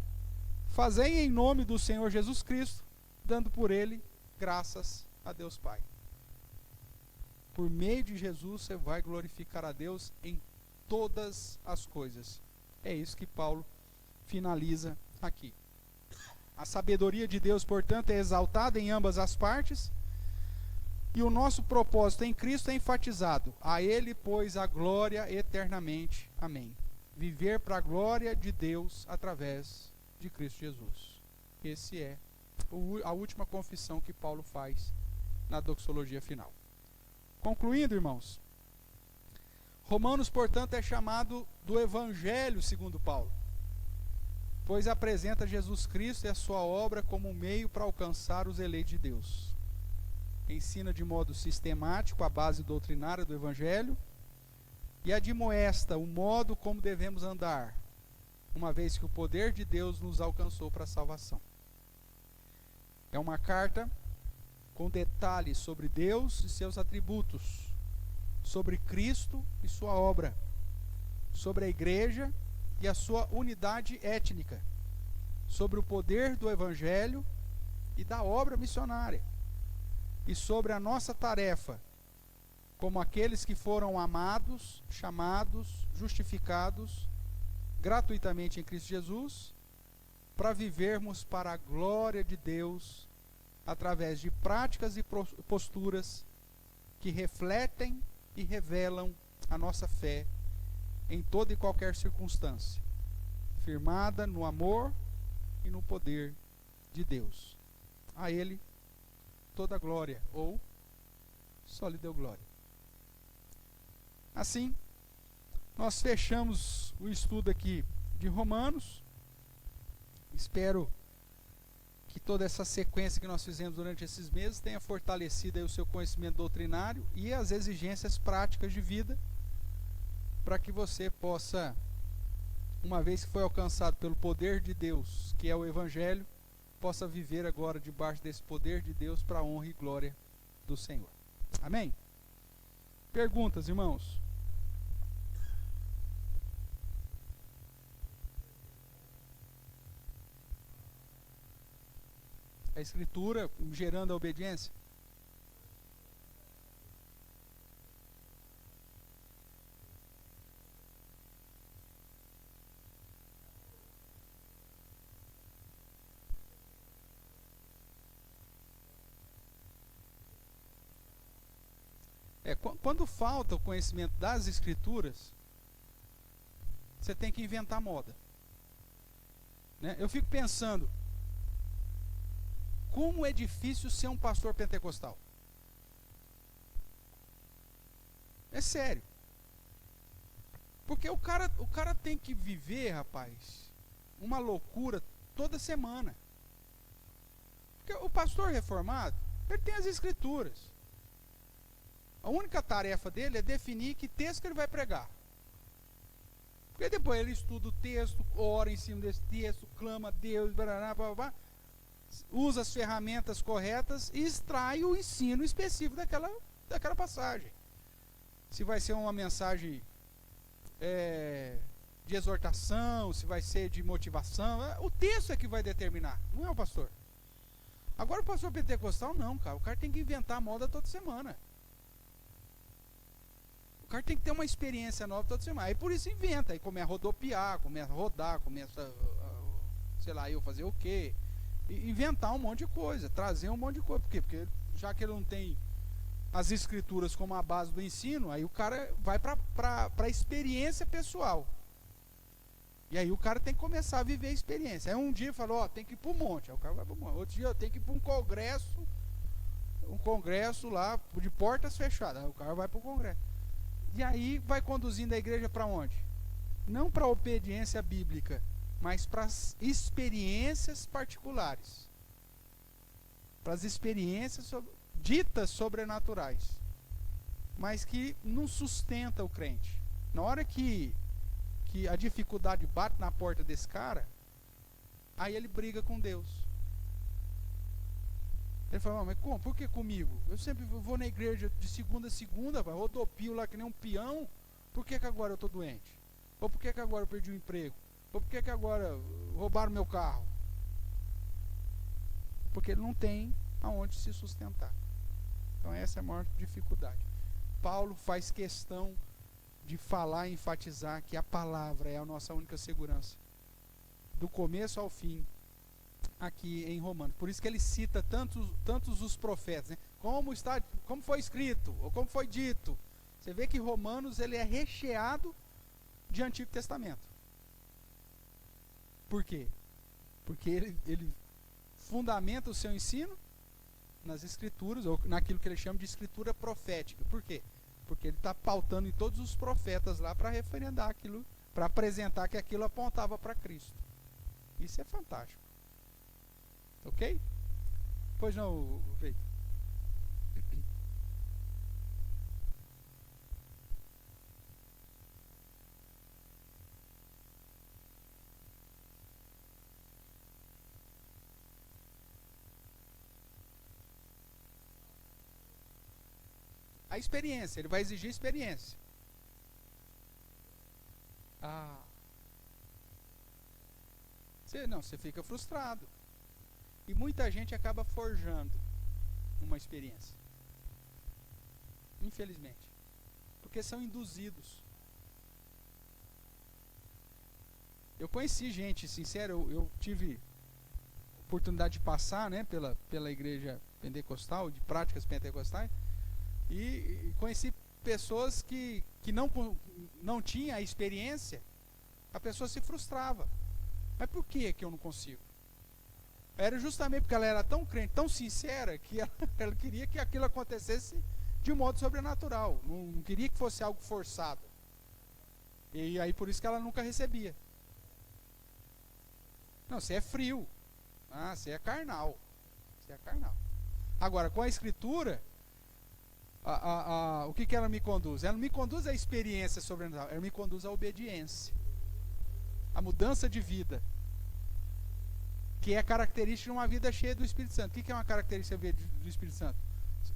fazei em nome do Senhor Jesus Cristo, dando por ele graças a Deus Pai. Por meio de Jesus você vai glorificar a Deus em todas as coisas. É isso que Paulo finaliza aqui. A sabedoria de Deus, portanto, é exaltada em ambas as partes, e o nosso propósito em Cristo é enfatizado. A ele, pois, a glória eternamente. Amém. Viver para a glória de Deus através de Cristo Jesus. Esse é a última confissão que Paulo faz na doxologia final. Concluindo, irmãos, Romanos, portanto, é chamado do Evangelho segundo Paulo. pois apresenta Jesus Cristo e a sua obra como um meio para alcançar os eleitos de Deus. Ensina de modo sistemático a base doutrinária do Evangelho e admoesta o modo como devemos andar, uma vez que o poder de Deus nos alcançou para a salvação. É uma carta com detalhes sobre Deus e seus atributos, sobre Cristo e sua obra, sobre a igreja e a sua unidade étnica, sobre o poder do Evangelho e da obra missionária, e sobre a nossa tarefa, como aqueles que foram amados, chamados, justificados gratuitamente em Cristo Jesus, para vivermos para a glória de Deus, através de práticas e posturas que refletem e revelam a nossa fé em toda e qualquer circunstância, firmada no amor e no poder de Deus. A Ele toda glória, ou só lhe deu glória. Assim, nós fechamos o estudo aqui de Romanos. Espero que toda essa sequência que nós fizemos durante esses meses tenha fortalecido aí o seu conhecimento doutrinário e as exigências práticas de vida, para que você possa, uma vez que foi alcançado pelo poder de Deus, que é o Evangelho, possa viver agora debaixo desse poder de Deus para a honra e glória do Senhor. Amém? Perguntas, irmãos? A Escritura gerando a obediência? Quando falta o conhecimento das Escrituras, você tem que inventar moda. Né? Eu fico pensando, como é difícil ser um pastor pentecostal. É sério. Porque o cara tem que viver, rapaz, uma loucura toda semana. Porque o pastor reformado, ele tem as Escrituras. A única tarefa dele é definir que texto que ele vai pregar. Porque depois ele estuda o texto, ora em cima desse texto, clama a Deus, blá, blá, blá, usa as ferramentas corretas e extrai o ensino específico daquela passagem. Se vai ser uma mensagem de exortação, se vai ser de motivação, o texto é que vai determinar, não é o pastor. Agora o pastor pentecostal não, cara, o cara tem que inventar a moda toda semana. O cara tem que ter uma experiência nova toda semana. Aí por isso inventa, aí começa a rodopiar, começa a rodar, começa, sei lá, eu fazer o quê? Inventar um monte de coisa, trazer um monte de coisa. Por quê? Porque já que ele não tem as Escrituras como a base do ensino, aí o cara vai para a experiência pessoal. E aí o cara tem que começar a viver a experiência. Aí um dia falou, tem que ir para o monte. Aí o cara vai para o monte. Outro dia tem que ir para um congresso lá, de portas fechadas. Aí o cara vai para o congresso. E aí vai conduzindo a igreja para onde? Não para a obediência bíblica, mas para as experiências particulares. Para as experiências ditas sobrenaturais. Mas que não sustenta o crente. Na hora que a dificuldade bate na porta desse cara, aí ele briga com Deus. Ele fala, mas como? Por que comigo? Eu sempre vou na igreja de segunda a segunda, rodopio lá que nem um peão. Por que agora eu estou doente? Ou por que agora eu perdi o emprego? Ou por que agora roubaram meu carro? Porque ele não tem aonde se sustentar. Então essa é a maior dificuldade. Paulo faz questão de falar e enfatizar que a palavra é a nossa única segurança. Do começo ao fim, aqui em Romanos. Por isso que ele cita tantos os profetas, né? Como foi escrito, ou como foi dito. Você vê que Romanos ele é recheado de Antigo Testamento. Por quê? Porque ele fundamenta o seu ensino nas Escrituras, ou naquilo que ele chama de escritura profética. Por quê? Porque ele está pautando em todos os profetas lá para referendar aquilo, para apresentar que aquilo apontava para Cristo. Isso é fantástico. Ok? Pois não, Feito. A experiência, ele vai exigir experiência. Ah. Você fica frustrado. E muita gente acaba forjando uma experiência. Infelizmente. Porque são induzidos. Eu conheci gente, sincero, eu tive oportunidade de passar, né, pela igreja pentecostal, de práticas pentecostais, e conheci pessoas que não tinham a experiência, a pessoa se frustrava. Mas por que eu não consigo? Era justamente porque ela era tão crente, tão sincera, que ela queria que aquilo acontecesse de um modo sobrenatural. Não queria que fosse algo forçado. E aí por isso que ela nunca recebia. Não, você é frio. Você é carnal. Você é carnal. Agora, com a Escritura, o que ela me conduz? Ela não me conduz à experiência sobrenatural, ela me conduz à obediência. A mudança de vida, que é característica de uma vida cheia do Espírito Santo. O que é uma característica do Espírito Santo?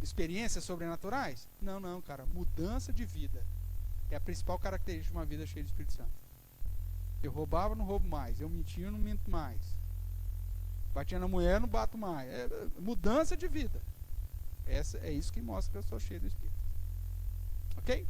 Experiências sobrenaturais? Não, cara. Mudança de vida é a principal característica de uma vida cheia do Espírito Santo. Eu roubava, não roubo mais. Eu mentia, não minto mais. Batia na mulher, não bato mais. É mudança de vida. É isso que mostra que eu sou cheio do Espírito. Ok?